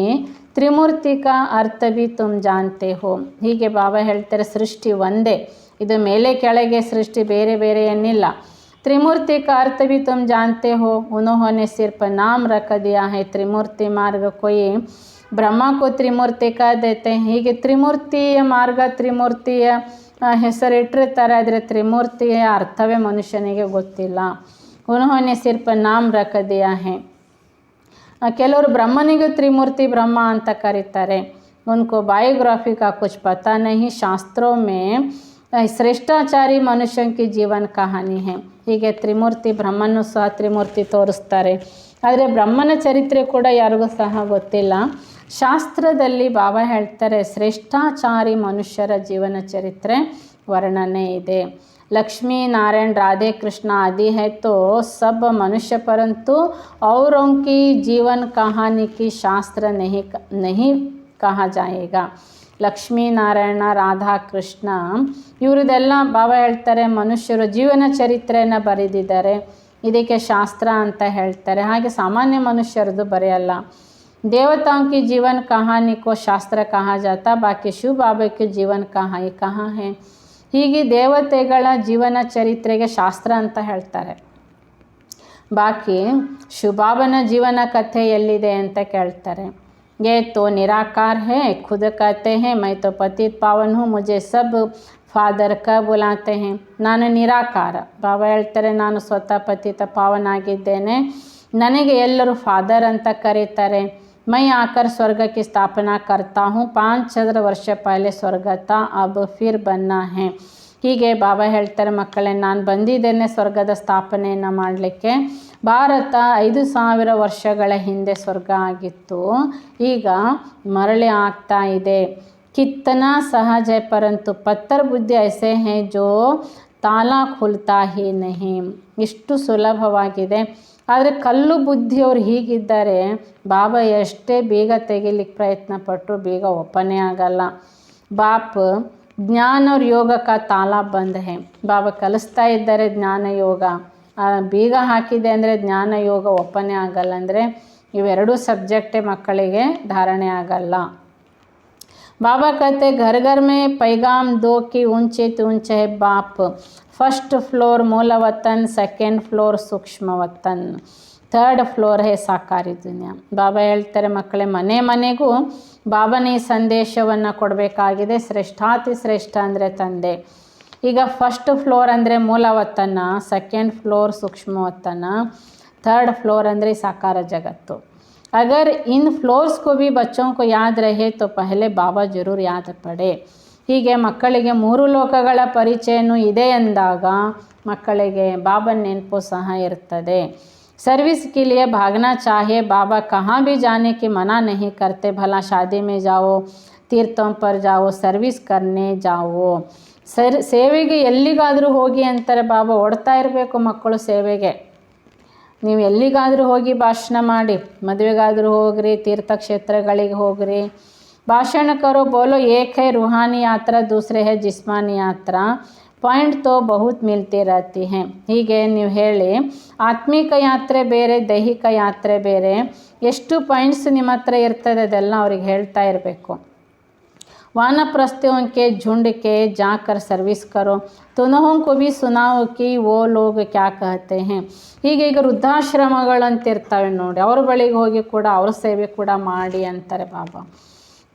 ತ್ರಿಮೂರ್ತಿ का अर्थ भी तुम जानते हो. ಹೀಗೆ ಬಾಬಾ ಹೇಳ್ತಾರೆ ಸೃಷ್ಟಿ ಒಂದೇ, ಇದು ಮೇಲೆ ಕೆಳಗೆ ಸೃಷ್ಟಿ ಬೇರೆ ಬೇರೆ ಏನಿಲ್ಲ. त्रिमूर्ति का अर्थ भी तुम जानते हो, उन्होंने सिर्फ नाम रख दिया है त्रिमूर्ति मार्ग. कोई ಬ್ರಹ್ಮ को त्रिमूर्ति कह देते हैं. ಹೀಗೆ ತ್ರಿಮೂರ್ತಿಯ ಮಾರ್ಗ ತ್ರಿಮೂರ್ತಿಯ ಹೆಸರಿಟ್ಟಿರ್ತಾರೆ, ಆದರೆ ತ್ರಿಮೂರ್ತಿಯ ಅರ್ಥವೇ ಮನುಷ್ಯನಿಗೆ ಗೊತ್ತಿಲ್ಲ. उन्होंने सिर्फ नाम रख दिया है. ಕೆಲವರು ಬ್ರಹ್ಮನಿಗೂ ತ್ರಿಮೂರ್ತಿ ಬ್ರಹ್ಮ ಅಂತ ಕರೀತಾರೆ. उनको बायोग्राफी का कुछ पता नहीं. शास्त्रों में ಶ್ರೇಷ್ಠಾಚಾರಿ ಮನುಷ್ಯ की जीवन कहानी है. ಹೀಗೆ ತ್ರಿಮೂರ್ತಿ ಬ್ರಹ್ಮನೂ ಸಹ ತ್ರಿಮೂರ್ತಿ ತೋರಿಸ್ತಾರೆ, ಆದರೆ ಬ್ರಹ್ಮನ ಚರಿತ್ರೆ ಕೂಡ ಯಾರಿಗೂ ಸಹ ಗೊತ್ತಿಲ್ಲ. ಶಾಸ್ತ್ರದಲ್ಲಿ ಬಾಬಾ ಹೇಳ್ತಾರೆ ಶ್ರೇಷ್ಠಾಚಾರಿ ಮನುಷ್ಯರ ಜೀವನ ಚರಿತ್ರೆ ವರ್ಣನೆ ಇದೆ. लक्ष्मी नारायण राधे कृष्ण आदि है तो सब मनुष्य, परंतु औरों की जीवन कहानी की शास्त्र नहीं कहा जाएगा. ಲಕ್ಷ್ಮೀ ನಾರಾಯಣ ರಾಧಾ ಕೃಷ್ಣ ಇವರದೆಲ್ಲ ಬಾಬಾ ಹೇಳ್ತಾರೆ ಮನುಷ್ಯರು ಜೀವನ ಚರಿತ್ರೆಯನ್ನು ಬರೆದಿದ್ದಾರೆ, ಇದಕ್ಕೆ ಶಾಸ್ತ್ರ ಅಂತ ಹೇಳ್ತಾರೆ. ಹಾಗೆ ಸಾಮಾನ್ಯ ಮನುಷ್ಯರದು ಬರೆಯಲ್ಲ. देवताओं की जीवन कहानी को शास्त्र कहा जाता, बाकी शिव बाबा की जीवन कहानी कहाँ है. ಹೀಗೆ ದೇವತೆಗಳ ಜೀವನ ಚರಿತ್ರೆಗೆ ಶಾಸ್ತ್ರ ಅಂತ ಹೇಳ್ತಾರೆ. ಬಾಕಿ ಶಿವಬಾಬನ ಜೀವನ ಕಥೆ ಎಲ್ಲಿದೆ ಅಂತ ಕೇಳ್ತಾರೆ. ये तो निराकार है, खुद कहते हैं मैं तो पतित पावन हूँ, मुझे सब ಫಾದರ್ ಕ ಬುಲಾತೆ ಹೇ. ನಾನು ನಿರಾಕಾರ. ಬಾಬಾ ಹೇಳ್ತಾರೆ ನಾನು ಸ್ವತಃ ಪತಿತ ಪಾವನಾಗಿದ್ದೇನೆ, ನನಗೆ ಎಲ್ಲರೂ ಫಾದರ್ ಅಂತ ಕರೀತಾರೆ. मैं आकर स्वर्ग की स्थापना करता हूँ, 5,000 वर्ष पहले स्वर्ग था, अब फिर बनना है. ಹೀಗೆ ಬಾಬಾ ಹೇಳ್ತಾರೆ ಮಕ್ಕಳೇ ನಾನು ಬಂದಿದ್ದೇನೆ ಸ್ವರ್ಗದ ಸ್ಥಾಪನೆಯನ್ನು ಮಾಡಲಿಕ್ಕೆ. ಭಾರತ 5,000 ವರ್ಷಗಳ ಹಿಂದೆ ಸ್ವರ್ಗ ಆಗಿತ್ತು, ಈಗ ಮರಳಿ ಆಗ್ತಾ ಇದೆ. कितना सहज है, परंतु पत्थर बुद्धि ऐसे हैं जो ತಾಲ ಖುಲ್ತಾ ಹಿ ನಹಿ. ಇಷ್ಟು ಸುಲಭವಾಗಿದೆ. ಆದರೆ ಕಲ್ಲು ಬುದ್ಧಿಯವರು ಹೀಗಿದ್ದಾರೆ, ಬಾಬಾ ಎಷ್ಟೇ ಬೇಗ ತೆಗಿಲಿಕ್ಕೆ ಪ್ರಯತ್ನ ಪಟ್ಟರು ಬೇಗ ಓಪನೇ ಆಗಲ್ಲ. ಬಾಪ್ ಜ್ಞಾನ और ಯೋಗ का ತಾಲ ಬಂದ್ है. ಬಾಬಾ ಕಲಿಸ್ತಾ ಇದ್ದಾರೆ ಜ್ಞಾನ ಯೋಗ, ಬೀಗ ಹಾಕಿದೆ ಅಂದರೆ ಜ್ಞಾನ ಯೋಗ ಓಪನೇ ಆಗಲ್ಲ. ಅಂದರೆ ಇವೆರಡೂ ಸಬ್ಜೆಕ್ಟೇ ಮಕ್ಕಳಿಗೆ ಧಾರಣೆ ಆಗಲ್ಲ. बाबा कहते घर घर में पैगाम दो कि ऊंचे तो ऊंचे है बाप. फर्स्ट फ्लोर मूल वतन, सेकेंड फ्लोर सूक्ष्म वतन, ಥರ್ಡ್ ಫ್ಲೋರ್ ಹೇ ಸಾಕಾರಿ ದುನಿಯಾ. ಬಾಬಾ ಹೇಳ್ತಾರೆ, ಮಕ್ಕಳೇ ಮನೆ ಮನೆಗೂ ಬಾಬಾನೇ ಈ ಸಂದೇಶವನ್ನು ಕೊಡಬೇಕಾಗಿದೆ. ಶ್ರೇಷ್ಠಾತಿ ಶ್ರೇಷ್ಠ ಅಂದರೆ ತಂದೆ. ಈಗ ಫಸ್ಟ್ ಫ್ಲೋರ್ ಅಂದರೆ ಮೂಲವತನ, ಸೆಕೆಂಡ್ ಫ್ಲೋರ್ ಸೂಕ್ಷ್ಮವತನ, ಥರ್ಡ್ ಫ್ಲೋರ್ ಅಂದರೆ ಸಾಕಾರ ಜಗತ್ತು. अगर इन फ्लोर्स को भी बच्चों को याद रहे तो पहले बाबा जरूर याद पड़े. ಹೀಗೆ ಮಕ್ಕಳಿಗೆ ಮೂರು ಲೋಕಗಳ ಪರಿಚಯನೂ ಇದೆ ಎಂದಾಗ ಮಕ್ಕಳಿಗೆ ಬಾಬಾ ನೆನಪು ಸಹ ಇರ್ತದೆ. सर्विस के लिए भागना चाहिए. बाबा कहाँ भी जाने की मना नहीं करते. भला शादी में जाओ, तीर्थों पर जाओ, सर्विस करने जाओ. ಸೇವೆಗೆ ಎಲ್ಲಿಗಾದರೂ ಹೋಗಿ ಅಂತಾರೆ ಬಾಬಾ. ಓಡ್ತಾ ಇರಬೇಕು ಮಕ್ಕಳು ಸೇವೆಗೆ. ನೀವು ಎಲ್ಲಿಗಾದರೂ ಹೋಗಿ ಭಾಷಣ ಮಾಡಿ, ಮದುವೆಗಾದರೂ ಹೋಗ್ರಿ, ತೀರ್ಥಕ್ಷೇತ್ರಗಳಿಗೆ ಹೋಗ್ರಿ, ಭಾಷಣ ಕರೋ. ಬೋಲೋ ಏಕ್ ಹೈ ರೂಹಾನಿ ಯಾತ್ರಾ, ದೂಸರೆ ಹೈ ಜಿಸ್ಮಾನಿ ಯಾತ್ರಾ. ಪಾಯಿಂಟ್ ತೋ ಬಹುತ್ ಮಿಲ್ತಿ रहती हैं. ಹೀಗೆ ನೀವು ಹೇಳಿ, ಆತ್ಮಿಕ ಯಾತ್ರೆ ಬೇರೆ, ದೈಹಿಕ ಯಾತ್ರೆ ಬೇರೆ. ಎಷ್ಟು ಪಾಯಿಂಟ್ಸ್ ನಿಮ್ಮ ಹತ್ರ ಇರ್ತದೆ ಅದೆಲ್ಲ ಅವ್ರಿಗೆ ಹೇಳ್ತಾ ಇರಬೇಕು. वानप्रस्थों के झुंड के जाकर सर्विस करो, तुनहों को भी सुनाओ कि वो लोग क्या कहते हैं. ಹೀಗೆ ಈಗ ವೃದ್ಧಾಶ್ರಮಗಳಂತಿರ್ತವೆ ನೋಡಿ, ಅವ್ರ ಬಳಿಗೆ ಹೋಗಿ ಕೂಡ ಅವ್ರ ಸೇವೆ ಕೂಡ ಮಾಡಿ ಅಂತಾರೆ ಬಾಬಾ.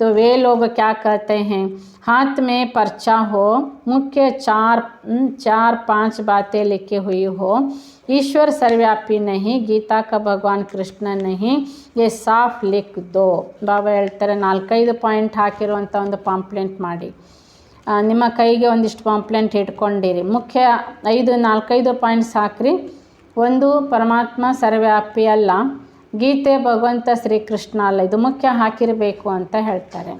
तो वे लोग क्या कहते हैं, हाथ में पर्चा हो, मुख्य चार पांच बातें लिखी हुई हो, ईश्वर सर्वव्यापी नहीं, गीता का भगवान कृष्ण नहीं, ये साफ लिख दो. ಬಾಬಾ ಹೇಳ್ತಾರೆ, 4-5 ಪಾಯಿಂಟ್ ಹಾಕಿರುವಂಥ ಒಂದು ಪಾಂಪ್ಲೆಂಟ್ ಮಾಡಿ, ನಿಮ್ಮ ಕೈಗೆ ಒಂದಿಷ್ಟು ಪಾಂಪ್ಲೆಂಟ್ ಇಟ್ಕೊಂಡಿರಿ. ಮುಖ್ಯ 4-5 ಪಾಯಿಂಟ್ಸ್ ಹಾಕ್ರಿ. ಒಂದು, ಪರಮಾತ್ಮ ಸರ್ವವ್ಯಾಪಿ ಅಲ್ಲ, ಗೀತೆ ಭಗವಂತ ಶ್ರೀಕೃಷ್ಣ ಅಲ್ಲ, ಇದು ಮುಖ್ಯ ಹಾಕಿರಬೇಕು ಅಂತ ಹೇಳ್ತಾರೆ.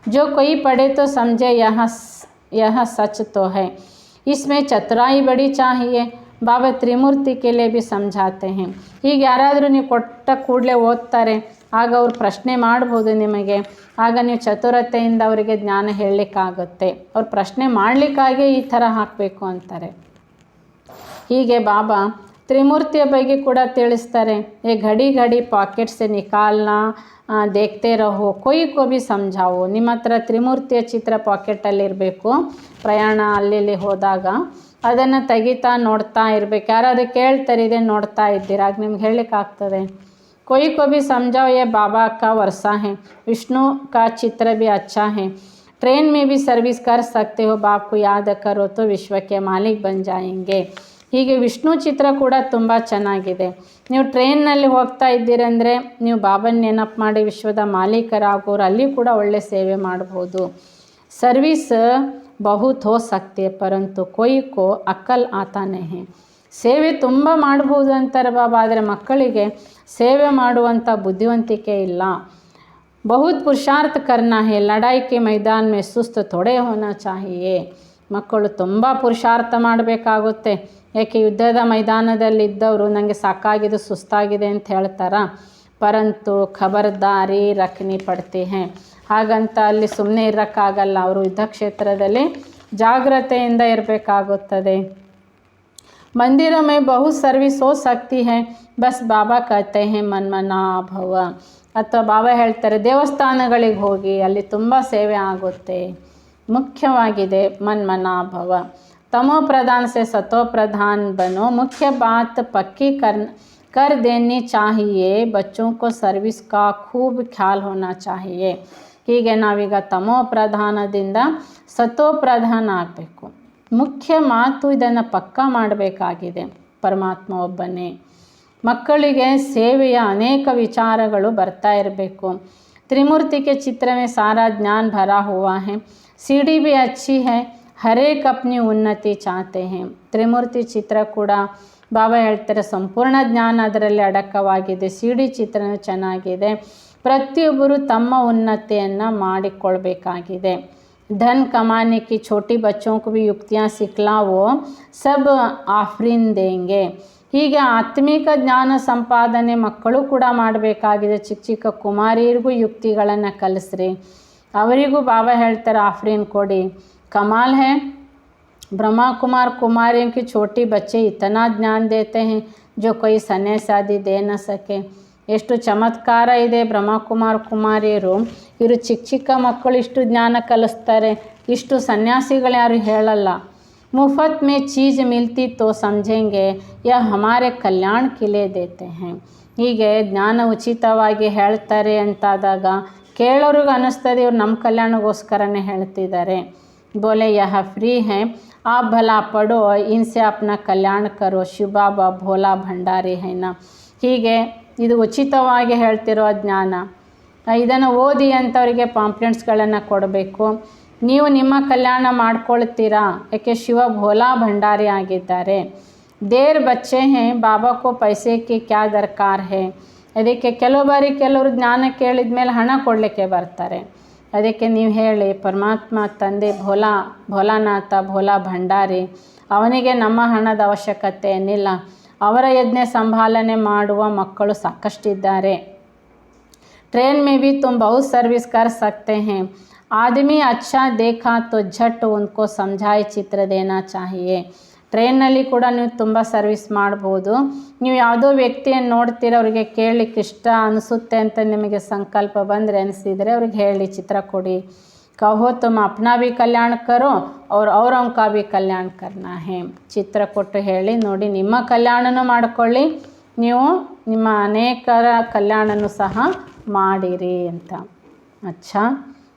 जो कोई पढ़े तो समझे यह सच तो है, इसमें चतुराई बड़ी चाहिए. ಬಾಬಾ ತ್ರಿಮೂರ್ತಿ के लिए भी समझाते हैं. ಈಗ ಯಾರಾದರೂ ನೀವು ಕೊಟ್ಟ ಕೂಡಲೇ ಓದ್ತಾರೆ, ಆಗ ಅವ್ರು ಪ್ರಶ್ನೆ ಮಾಡ್ಬೋದು ನಿಮಗೆ. ಆಗ ನೀವು ಚತುರತೆಯಿಂದ ಅವರಿಗೆ ಜ್ಞಾನ ಹೇಳಲಿಕ್ಕಾಗುತ್ತೆ. ಅವ್ರು ಪ್ರಶ್ನೆ ಮಾಡಲಿಕ್ಕಾಗಿ ಈ ಥರ ಹಾಕಬೇಕು ಅಂತಾರೆ. ಹೀಗೆ ಬಾಬಾ ತ್ರಿಮೂರ್ತಿಯ ಬಗ್ಗೆ ಕೂಡ ತಿಳಿಸ್ತಾರೆ. ಏ ಘಡಿ ಘಡಿ ಪಾಕೆಟ್ ಸೆ ನಿಕಾಲ್ನಾ, ದೇಖ್ತೆ ರಹೋ, ಕೊಯ್ ಕೋ ಭಿ ಸಮझाओ. ನಿಮ್ಮ ಹತ್ರ ತ್ರಿಮೂರ್ತಿಯ ಚಿತ್ರ ಪಾಕೆಟಲ್ಲಿರಬೇಕು. ಪ್ರಯಾಣ ಅಲ್ಲಿ ಹೋದಾಗ ಅದನ್ನು ತೆಗಿತಾ ನೋಡ್ತಾ ಇರಬೇಕು. ಯಾರಾದರೂ ಕೇಳ್ತಾರೆ, ಇದೇ ನೋಡ್ತಾ ಇದ್ದೀರಾ, ಆಗ ನಿಮ್ಗೆ ಹೇಳಲಿಕ್ಕಾಗ್ತದೆ. कोई को भी समझाओ, ये बाबा का वर्षा है, विष्णु का चित्र भी अच्छा है, ट्रेन में भी सर्विस कर सकते हो, बाप को याद करो तो विश्व के मालिक बन जाएंगे. ಹೀಗೆ ವಿಷ್ಣು ಚಿತ್ರ ಕೂಡ ತುಂಬ ಚೆನ್ನಾಗಿದೆ. ನೀವು ಟ್ರೈನ್ನಲ್ಲಿ ಹೋಗ್ತಾ ಇದ್ದೀರಂದರೆ ನೀವು ಬಾಬನ ನೆನಪು ಮಾಡಿ ವಿಶ್ವದ ಮಾಲೀಕರಾಗೋರು, ಅಲ್ಲಿ ಕೂಡ ಒಳ್ಳೆ ಸೇವೆ ಮಾಡ್ಬೋದು. ಸರ್ವಿಸ್ ಬಹುತ್ ಹೋ ಸಕ್ತಿ ಹೈ, ಪರಂತು ಕೊಯ್ ಕೋ ಅಕ್ಕಲ್ ಆತಾ ನಹಿ. ಸೇವೆ ತುಂಬ ಮಾಡ್ಬೋದು ಅಂತಾರೆ ಬಾಬಾ, ಆದರೆ ಮಕ್ಕಳಿಗೆ ಸೇವೆ ಮಾಡುವಂಥ ಬುದ್ಧಿವಂತಿಕೆ ಇಲ್ಲ. ಬಹುತ್ ಪುರುಷಾರ್ಥ ಕರ್ನಾ ಹೈ, ಲಡಾಯಿ ಕೆ ಮೈದಾನ್ ಮೇ ಸುಸ್ತ್ ಥೋಡೆ ಹೋನಾ ಚಾಹಿಯೇ. ಮಕ್ಕಳು ತುಂಬ ಪುರುಷಾರ್ಥ ಮಾಡಬೇಕಾಗುತ್ತೆ. ಯಾಕೆ ಯುದ್ಧದ ಮೈದಾನದಲ್ಲಿದ್ದವರು ನನಗೆ ಸಾಕಾಗಿದೆ, ಸುಸ್ತಾಗಿದೆ ಅಂತ ಹೇಳ್ತಾರ. ಪರಂತು ಖಬರ್ದಾರಿ ರಖನಿ ಪಡ್ತಿ ಹೈ, ಹಾಗಂತ ಅಲ್ಲಿ ಸುಮ್ಮನೆ ಇರೋಕ್ಕಾಗಲ್ಲ. ಅವರು ಯುದ್ಧ ಕ್ಷೇತ್ರದಲ್ಲಿ ಜಾಗ್ರತೆಯಿಂದ ಇರಬೇಕಾಗುತ್ತದೆ. मंदिरों में बहुत सर्विस हो सकती है, बस बाबा कहते हैं ಮನ್ಮನಾ ಭವ. ಅಥವಾ ಬಾಬಾ ಹೇಳ್ತಾರೆ ದೇವಸ್ಥಾನಗಳಿಗೆ ಹೋಗಿ, ಅಲ್ಲಿ ತುಂಬ ಸೇವೆ ಆಗುತ್ತೆ. ಮುಖ್ಯವಾಗಿದೆ ಮನ್ಮನಾ ಭವ. तमो प्रधान से सतो प्रधान बनो, मुख्य बात पक्की कर देनी चाहिए. बच्चों को सर्विस का खूब ख्याल होना चाहिए. ಹೀಗೆ ನಾವೀಗ ತಮೋ ಪ್ರಧಾನದಿಂದ ಸತೋ ಪ್ರಧಾನ ಆಗಬೇಕು. ಮುಖ್ಯ ಮಾತು ಇದನ್ನು ಪಕ್ಕಾ ಮಾಡಬೇಕಾಗಿದೆ. ಪರಮಾತ್ಮ ಒಬ್ಬನೇ. ಮಕ್ಕಳಿಗೆ ಸೇವೆಯ ಅನೇಕ ವಿಚಾರಗಳು ಬರ್ತಾ ಇರಬೇಕು. त्रिमूर्ति के चित्र में सारा ज्ञान भरा हुआ है, सीढ़ी भी अच्छी है, हर एक अपनी उन्नति चाहते हैं. त्रिमूर्ति ಚಿತ್ರ ಕೂಡ ಬಾಬಾ ಹೇಳ್ತಾರೆ ಸಂಪೂರ್ಣ ಜ್ಞಾನ ಅದರಲ್ಲಿ ಅಡಕವಾಗಿದೆ. ಸಿಡಿ ಚಿತ್ರನೂ ಚೆನ್ನಾಗಿದೆ. ಪ್ರತಿಯೊಬ್ಬರು ತಮ್ಮ ಉನ್ನತಿಯನ್ನು ಮಾಡಿಕೊಳ್ಬೇಕಾಗಿದೆ. धन कमाने की छोटी बच्चों को भी युक्तियाँ सिखलाओ, सब आफरीन देंगे. ಹೀಗೆ ಆತ್ಮಿಕ ಜ್ಞಾನ ಸಂಪಾದನೆ ಮಕ್ಕಳು ಕೂಡ ಮಾಡಬೇಕಾಗಿದೆ. ಚಿಕ್ಕ ಚಿಕ್ಕ ಕುಮಾರಿಯರಿಗೂ ಯುಕ್ತಿಗಳನ್ನು ಕಲಿಸ್ರಿ. ಅವರಿಗೂ ಬಾಬಾ ಹೇಳ್ತಾರೆ ಆಫ್ರೀನ್ ಕೊಡಿ. कमाल है, ब्रह्मा कुमार कुमारियों की छोटी बच्चे इतना ज्ञान देते हैं जो कोई सन्यासी आदि दे न सके. ಎಷ್ಟು ಚಮತ್ಕಾರ ಇದೆ. ಬ್ರಹ್ಮಕುಮಾರ್ ಕುಮಾರಿಯರು ಇವರು ಚಿಕ್ಕ ಚಿಕ್ಕ ಮಕ್ಕಳು ಇಷ್ಟು ಜ್ಞಾನ ಕಲಿಸ್ತಾರೆ, ಇಷ್ಟು ಸನ್ಯಾಸಿಗಳು ಯಾರು ಹೇಳಲ್ಲ. ಮುಫತ್ ಮೇ ಚೀಜ್ ಮಿಲ್ತಿ ತೋ ಸಮझेंगे ಯಾ ಹಮಾರೆ ಕಲ್ಯಾಣ ಕಿಲೆ ದೇತೆ ಹೈ. ಹೀಗೆ ಜ್ಞಾನ ಉಚಿತವಾಗಿ ಹೇಳ್ತಾರೆ ಅಂತಾದಾಗ ಕೇಳೋರಿಗೆ ಅನ್ನಿಸ್ತದೆ ಇವ್ರು ನಮ್ಮ ಕಲ್ಯಾಣಗೋಸ್ಕರನೇ ಹೇಳ್ತಿದ್ದಾರೆ. ಬೋಲೆ ಯಹ ಫ್ರೀ ಹೈ, आप भला पढ़ो, इनसे अपना कल्याण करो, शिव बाबा भोला भंडारी है ना. ಹೀಗೆ ಇದು ಉಚಿತವಾಗಿ ಹೇಳ್ತಿರೋ ಜ್ಞಾನ. ಇದನ್ನು ಓದಿ ಅಂಥವರಿಗೆ ಪಾಂಪ್ಲೆಟ್ಸ್ಗಳನ್ನು ಕೊಡಬೇಕು. ನೀವು ನಿಮ್ಮ ಕಲ್ಯಾಣ ಮಾಡ್ಕೊಳ್ತೀರಾ, ಯಾಕೆ ಶಿವ ಭೋಲಾ ಭಂಡಾರಿ ಆಗಿದ್ದಾರೆ. ದೇರ್ ಬಚ್ಚೆ ಹೇ ಬಾಬಾ ಕೋ ಪೈಸೆ ಕಿ ಕ್ಯಾ ದರ್ಕಾರ ಹೇ. ಅದಕ್ಕೆ ಕೆಲವು ಬಾರಿ ಕೆಲವರು ಜ್ಞಾನ ಕೇಳಿದ ಮೇಲೆ ಹಣ ಕೊಡಲಿಕ್ಕೆ ಬರ್ತಾರೆ. ಅದಕ್ಕೆ ನೀವು ಹೇಳಿ ಪರಮಾತ್ಮ ತಂದೆ ಭೋಲಾನಾಥ ಭೋಲಾ ಭಂಡಾರಿ, ಅವನಿಗೆ ನಮ್ಮ ಹಣದ ಅವಶ್ಯಕತೆ ಏನಿಲ್ಲ, ಅವರ ಯಜ್ಞ ಸಂಭಾಲನೆ ಮಾಡುವ ಮಕ್ಕಳು ಸಾಕಷ್ಟಿದ್ದಾರೆ. ट्रेन में भी तुम बहुत सर्विस कर सकते हैं. आदमी अच्छा देखा तो झट उनको समझाए चित्र देना चाहिए. ಟ್ರೈನ್ನಲ್ಲಿ ಕೂಡ ನೀವು ತುಂಬ ಸರ್ವಿಸ್ ಮಾಡ್ಬೋದು. ನೀವು ಯಾವುದೋ ವ್ಯಕ್ತಿಯನ್ನು ನೋಡ್ತೀರ, ಅವರಿಗೆ ಕೇಳಲಿಕ್ಕೆ ಇಷ್ಟ ಅನಿಸುತ್ತೆ ಅಂತ ನಿಮಗೆ ಸಂಕಲ್ಪ ಬಂದರೆ ಅನಿಸಿದರೆ ಅವ್ರಿಗೆ ಹೇಳಿ, ಚಿತ್ರ ಕೊಡಿ. कहो तुम अपना भी कल्याण करो और औरों का भी कल्याण करना है. ಚಿತ್ರ ಕೊಟ್ಟು ಹೇಳಿ, ನೋಡಿ ನಿಮ್ಮ ಕಲ್ಯಾಣನೂ ಮಾಡಿಕೊಳ್ಳಿ, ನೀವು ನಿಮ್ಮ ಅನೇಕರ ಕಲ್ಯಾಣನೂ ಸಹ ಮಾಡಿರಿ ಅಂತ. अच्छा,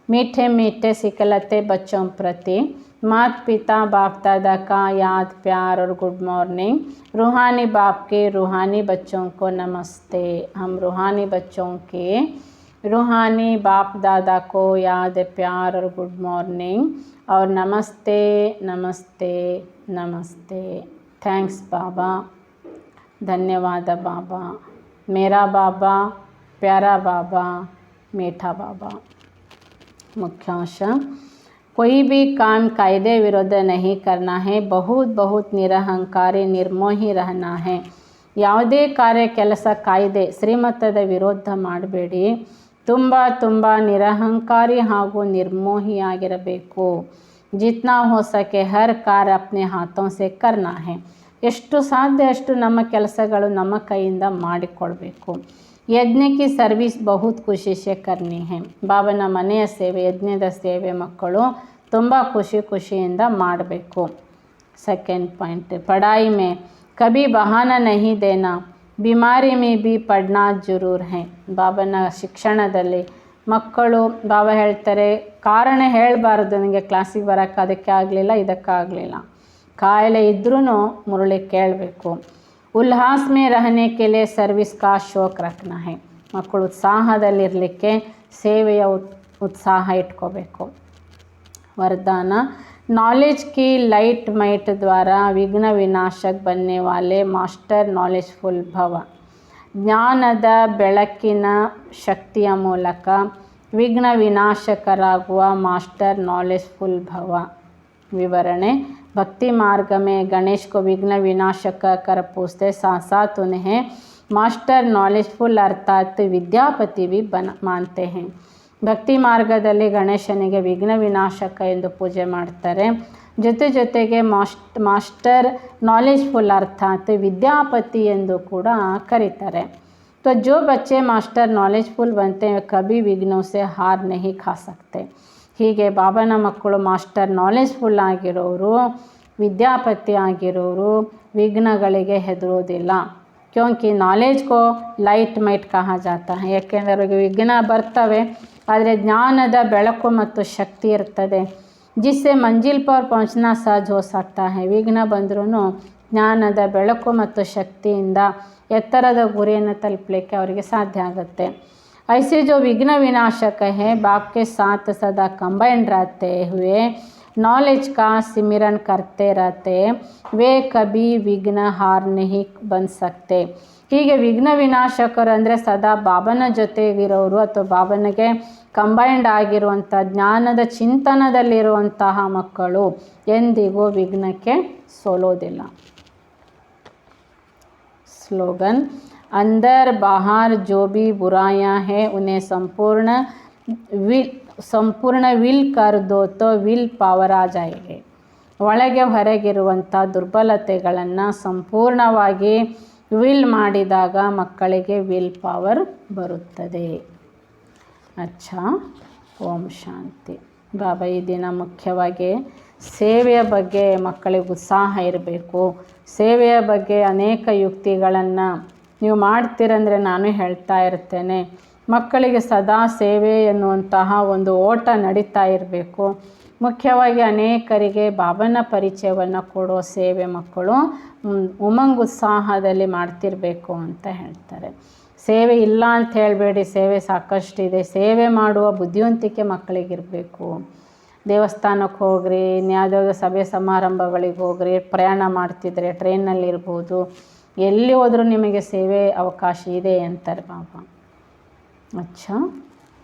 मीठे मीठे सिखलाते बच्चों प्रति माता पिता बाप दादा का याद प्यार और गुड मॉर्निंग. रूहानी बाप के रूहानी बच्चों को नमस्ते. हम रूहानी बच्चों के रूहानी बाप दादा को याद प्यार और गुड मॉर्निंग और नमस्ते नमस्ते नमस्ते. थैंक्स बाबा, धन्यवाद बाबा, मेरा बाबा, प्यारा बाबा, मीठा बाबा. मुख्यांश, कोई भी काम कायदे विरुद्ध नहीं करना है. बहुत बहुत निरहंकारी निर्मोही रहना है. ಯಾವುದೇ ಕಾರ್ಯ ಕೆಲಸ ಕಾಯ್ದೆ ಶ್ರೀಮತದ ವಿರೋಧ ಮಾಡಬೇಡಿ. ತುಂಬ ತುಂಬ ನಿರಹಂಕಾರಿ ಹಾಗೂ ನಿರ್ಮೋಹಿಯಾಗಿರಬೇಕು. ಜಿತ್ನಾ ಹೋ ಸಕೆ ಹರ್ ಕಾರ್ಯ ಅಪ್ನೆ ಹಾಥೋं से करना है. ಎಷ್ಟು ಸಾಧ್ಯ ಅಷ್ಟು ನಮ್ಮ ಕೆಲಸಗಳು ನಮ್ಮ ಕೈಯಿಂದ ಮಾಡಿಕೊಳ್ಬೇಕು. ಯಜ್ಞ ಕಿ ಸರ್ವಿಸ್ ಬಹುತ್ ಖುಷಿಸೆ ಕರ್ನಿ ಹೈ. ಬಾಬನ ಮನೆಯ ಸೇವೆ, ಯಜ್ಞದ ಸೇವೆ ಮಕ್ಕಳು ತುಂಬ ಖುಷಿಯಿಂದ ಮಾಡಬೇಕು. ಸೆಕೆಂಡ್ ಪಾಯಿಂಟ್, ಪಢಾಯಿ ಮೇ ಕಭಿ ಬಹಾನಾ ನಹಿ ದೇನಾ, ಬಿಮಾರಿ ಮೇ ಭಿ ಪಡ್ನಾ ಜರೂರ್ ಹೈ. ಬಾಬನ ಶಿಕ್ಷಣದಲ್ಲಿ ಮಕ್ಕಳು ಬಾಬಾ ಹೇಳ್ತಾರೆ, ಕಾರಣ ಹೇಳಬಾರ್ದು, ನನಗೆ ಕ್ಲಾಸಿಗೆ ಬರೋಕ್ಕೆ ಅದಕ್ಕೆ ಆಗಲಿಲ್ಲ, ಇದಕ್ಕಾಗಲಿಲ್ಲ. ಕಾಯಿಲೆ ಇದ್ರೂ ಮುರಳಿ ಕೇಳಬೇಕು. ಉಲ್ಲಾಸ್ ಮೇ ರಹನೆ ಕೆ ಲಿಯೆ ಸರ್ವಿಸ್ ಕಾ ಶೋಕ್ ರಖನಾ ಹೈ. ಮಕ್ಕಳು ಉತ್ಸಾಹದಲ್ಲಿರಲಿಕ್ಕೆ ಸೇವೆಯ ಉತ್ಸಾಹ ಇಟ್ಕೋಬೇಕು. वरदान, नॉलेज की लाइट माइट द्वारा विघ्न विनाशक बनने वाले मास्टर नॉलेजफुल भव. ಜ್ಞಾನದ ಬೆಳಕಿನ ಶಕ್ತಿಯ ಮೂಲಕ ವಿಘ್ನ ವಿನಾಶಕರಾಗುವ ಮಾಸ್ಟರ್ ನಾಲೆಜ್ಫುಲ್ ಭವ. विवरणे, भक्ति मार्ग में गणेश को विघ्न विनाशक कर पूछते, साथ साथ उन्हें मास्टर नॉलेजफुल अर्थात विद्यापति भी मानते हैं. ಭಕ್ತಿ ಮಾರ್ಗದಲ್ಲಿ ಗಣೇಶನಿಗೆ ವಿಘ್ನ ವಿನಾಶಕ ಎಂದು ಪೂಜೆ ಮಾಡ್ತಾರೆ. ಜೊತೆಗೆ ಮಾಸ್ಟರ್ ನಾಲೆಜ್ಫುಲ್ ಅರ್ಥಾತ್ ವಿದ್ಯಾಪತಿ ಎಂದು ಕೂಡ ಕರೀತಾರೆ. तो जो बच्चे मास्टर नॉलेजफुल बनते हैं कभी विघ्नों से हार नहीं खा सकते. ಹೀಗೆ ಬಾಬನ ಮಕ್ಕಳು ಮಾಸ್ಟರ್ ನಾಲೆಜ್ಫುಲ್ ಆಗಿರೋರು, ವಿದ್ಯಾಪತಿ ಆಗಿರೋರು ವಿಘ್ನಗಳಿಗೆ ಹೆದರೋದಿಲ್ಲ. ಕ್ಯೋಂಕಿ ನಾಲೆಜ್ ಕೋ ಲೈಟ್ ಮೈಟ್ ಕಹಾ ಜಾತಾ ಹೈ. ಯಾಕೆಂದರೆ ಅವರಿಗೆ ವಿಘ್ನ ಬರ್ತವೆ, ಆದರೆ ಜ್ಞಾನದ ಬೆಳಕು ಮತ್ತು ಶಕ್ತಿ ಇರ್ತದೆ. ಜಿಸ್ಸೆ ಮಂಜಿಲ್ ಪರ್ ಪਹੁಂಚನಾ ಸಹಜ ಹೋ ಸಕ್ತಾ ಹೈ. ವಿಘ್ನ ಬಂದ್ರೂ ಜ್ಞಾನದ ಬೆಳಕು ಮತ್ತು ಶಕ್ತಿಯಿಂದ ಎತ್ತರದ ಗುರಿಯನ್ನು ತಲುಪಲಿಕ್ಕೆ ಅವರಿಗೆ ಸಾಧ್ಯ ಆಗುತ್ತೆ. ऐसे जो विघ्न विनाशक है बाप के साथ सदा कंबाइंड रहते हुए नॉलेज का सिमरन करते रहते वे कभी विघ्न हार नहीं बन सकते. ಹೀಗೆ ವಿಘ್ನ ವಿನಾಶಕರು ಅಂದರೆ ಸದಾ ಬಾಬನ ಜೊತೆಗಿರೋರು ಅಥವಾ ಬಾಬನಿಗೆ ಕಂಬೈಂಡ್ ಆಗಿರುವಂಥ ಜ್ಞಾನದ ಚಿಂತನದಲ್ಲಿರುವಂತಹ ಮಕ್ಕಳು ಎಂದಿಗೂ ವಿಘ್ನಕ್ಕೆ ಸೋಲೋದಿಲ್ಲ. ಸ್ಲೋಗನ್ अंदर बाहर जो भी बुराइयां हैं उन्हें ಸಂಪೂರ್ಣ ವಿಲ್ कर दो तो ವಿಲ್ ಪವರ್ ಆ ಜಾಯಿಗೆ. ಒಳಗೆ ಹೊರಗಿರುವಂಥ ದುರ್ಬಲತೆಗಳನ್ನು ಸಂಪೂರ್ಣವಾಗಿ ವಿಲ್ ಮಾಡಿದಾಗ ಮಕ್ಕಳಿಗೆ ವಿಲ್ ಪವರ್ ಬರುತ್ತದೆ. ಅಚ್ಚಾ, ಓಂ ಶಾಂತಿ. ಬಾಬಾ ಈ ದಿನ ಮುಖ್ಯವಾಗಿ ಸೇವೆಯ ಬಗ್ಗೆ ಮಕ್ಕಳಿಗೆ ಉತ್ಸಾಹ ಇರಬೇಕು. ಸೇವೆಯ ಬಗ್ಗೆ ಅನೇಕ ಯುಕ್ತಿಗಳನ್ನು ನೀವು ಮಾಡ್ತೀರಂದರೆ ನಾನು ಹೇಳ್ತಾ ಇರ್ತೇನೆ. ಮಕ್ಕಳಿಗೆ ಸದಾ ಸೇವೆ ಎನ್ನುವಂತಹ ಒಂದು ಓಟ ನಡೀತಾ ಇರಬೇಕು. ಮುಖ್ಯವಾಗಿ ಅನೇಕರಿಗೆ ಬಾಬನ ಪರಿಚಯವನ್ನು ಕೊಡೋ ಸೇವೆ ಮಕ್ಕಳು ಉಮಂಗ್ ಉತ್ಸಾಹದಲ್ಲಿ ಮಾಡ್ತಿರಬೇಕು ಅಂತ ಹೇಳ್ತಾರೆ. ಸೇವೆ ಇಲ್ಲ ಅಂತ ಹೇಳಬೇಡಿ, ಸೇವೆ ಸಾಕಷ್ಟಿದೆ. ಸೇವೆ ಮಾಡುವ ಬುದ್ಧಿವಂತಿಕೆ ಮಕ್ಕಳಿಗಿರಬೇಕು. ದೇವಸ್ಥಾನಕ್ಕೆ ಹೋಗ್ರಿ, ಯಾವುದಾದ್ರು ಸಭೆ ಸಮಾರಂಭಗಳಿಗೆ ಹೋಗ್ರಿ, ಪ್ರಯಾಣ ಮಾಡ್ತಿದ್ರೆ ಟ್ರೈನಲ್ಲಿರ್ಬೋದು, ಎಲ್ಲಿ ಹೋದರೂ ನಿಮಗೆ ಸೇವೆ ಅವಕಾಶ ಇದೆ ಅಂತಾರೆ ಬಾಬಾ. ಅಚ್ಚಾ,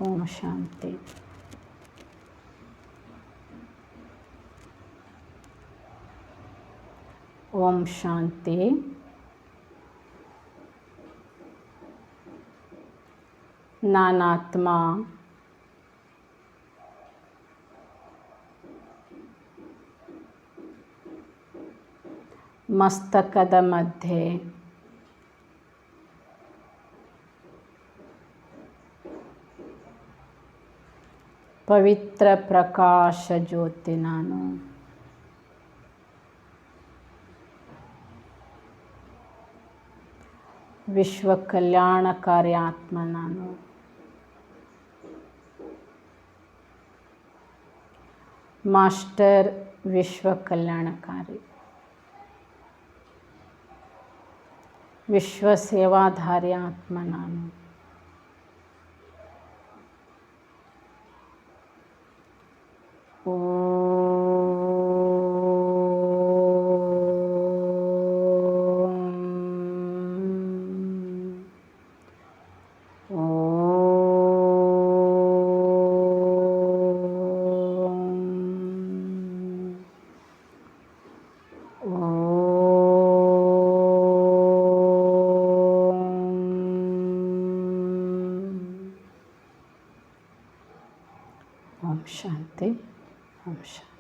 ಓಂ ಶಾಂತಿ. ಓಂ ಶಾಂತಿ. ನಾನಾತ್ಮ ಮಸ್ತಕದ ಮಧ್ಯೆ ಪವಿತ್ರ ಪ್ರಕಾಶ ಜ್ಯೋತಿ ನಾನು. ವಿಶ್ವ ಕಲ್ಯಾಣಕಾರಿ ಆತ್ಮ ನಾನು. ಮಾಸ್ಟರ್ ವಿಶ್ವ ಕಲ್ಯಾಣಕಾರಿ, ವಿಶ್ವ ಸೇವಾಧಾರಿ ಆತ್ಮ ನಾನು. ಓಂ ಶಾಂತಿ. ಓಂ ಶಾಂತಿ.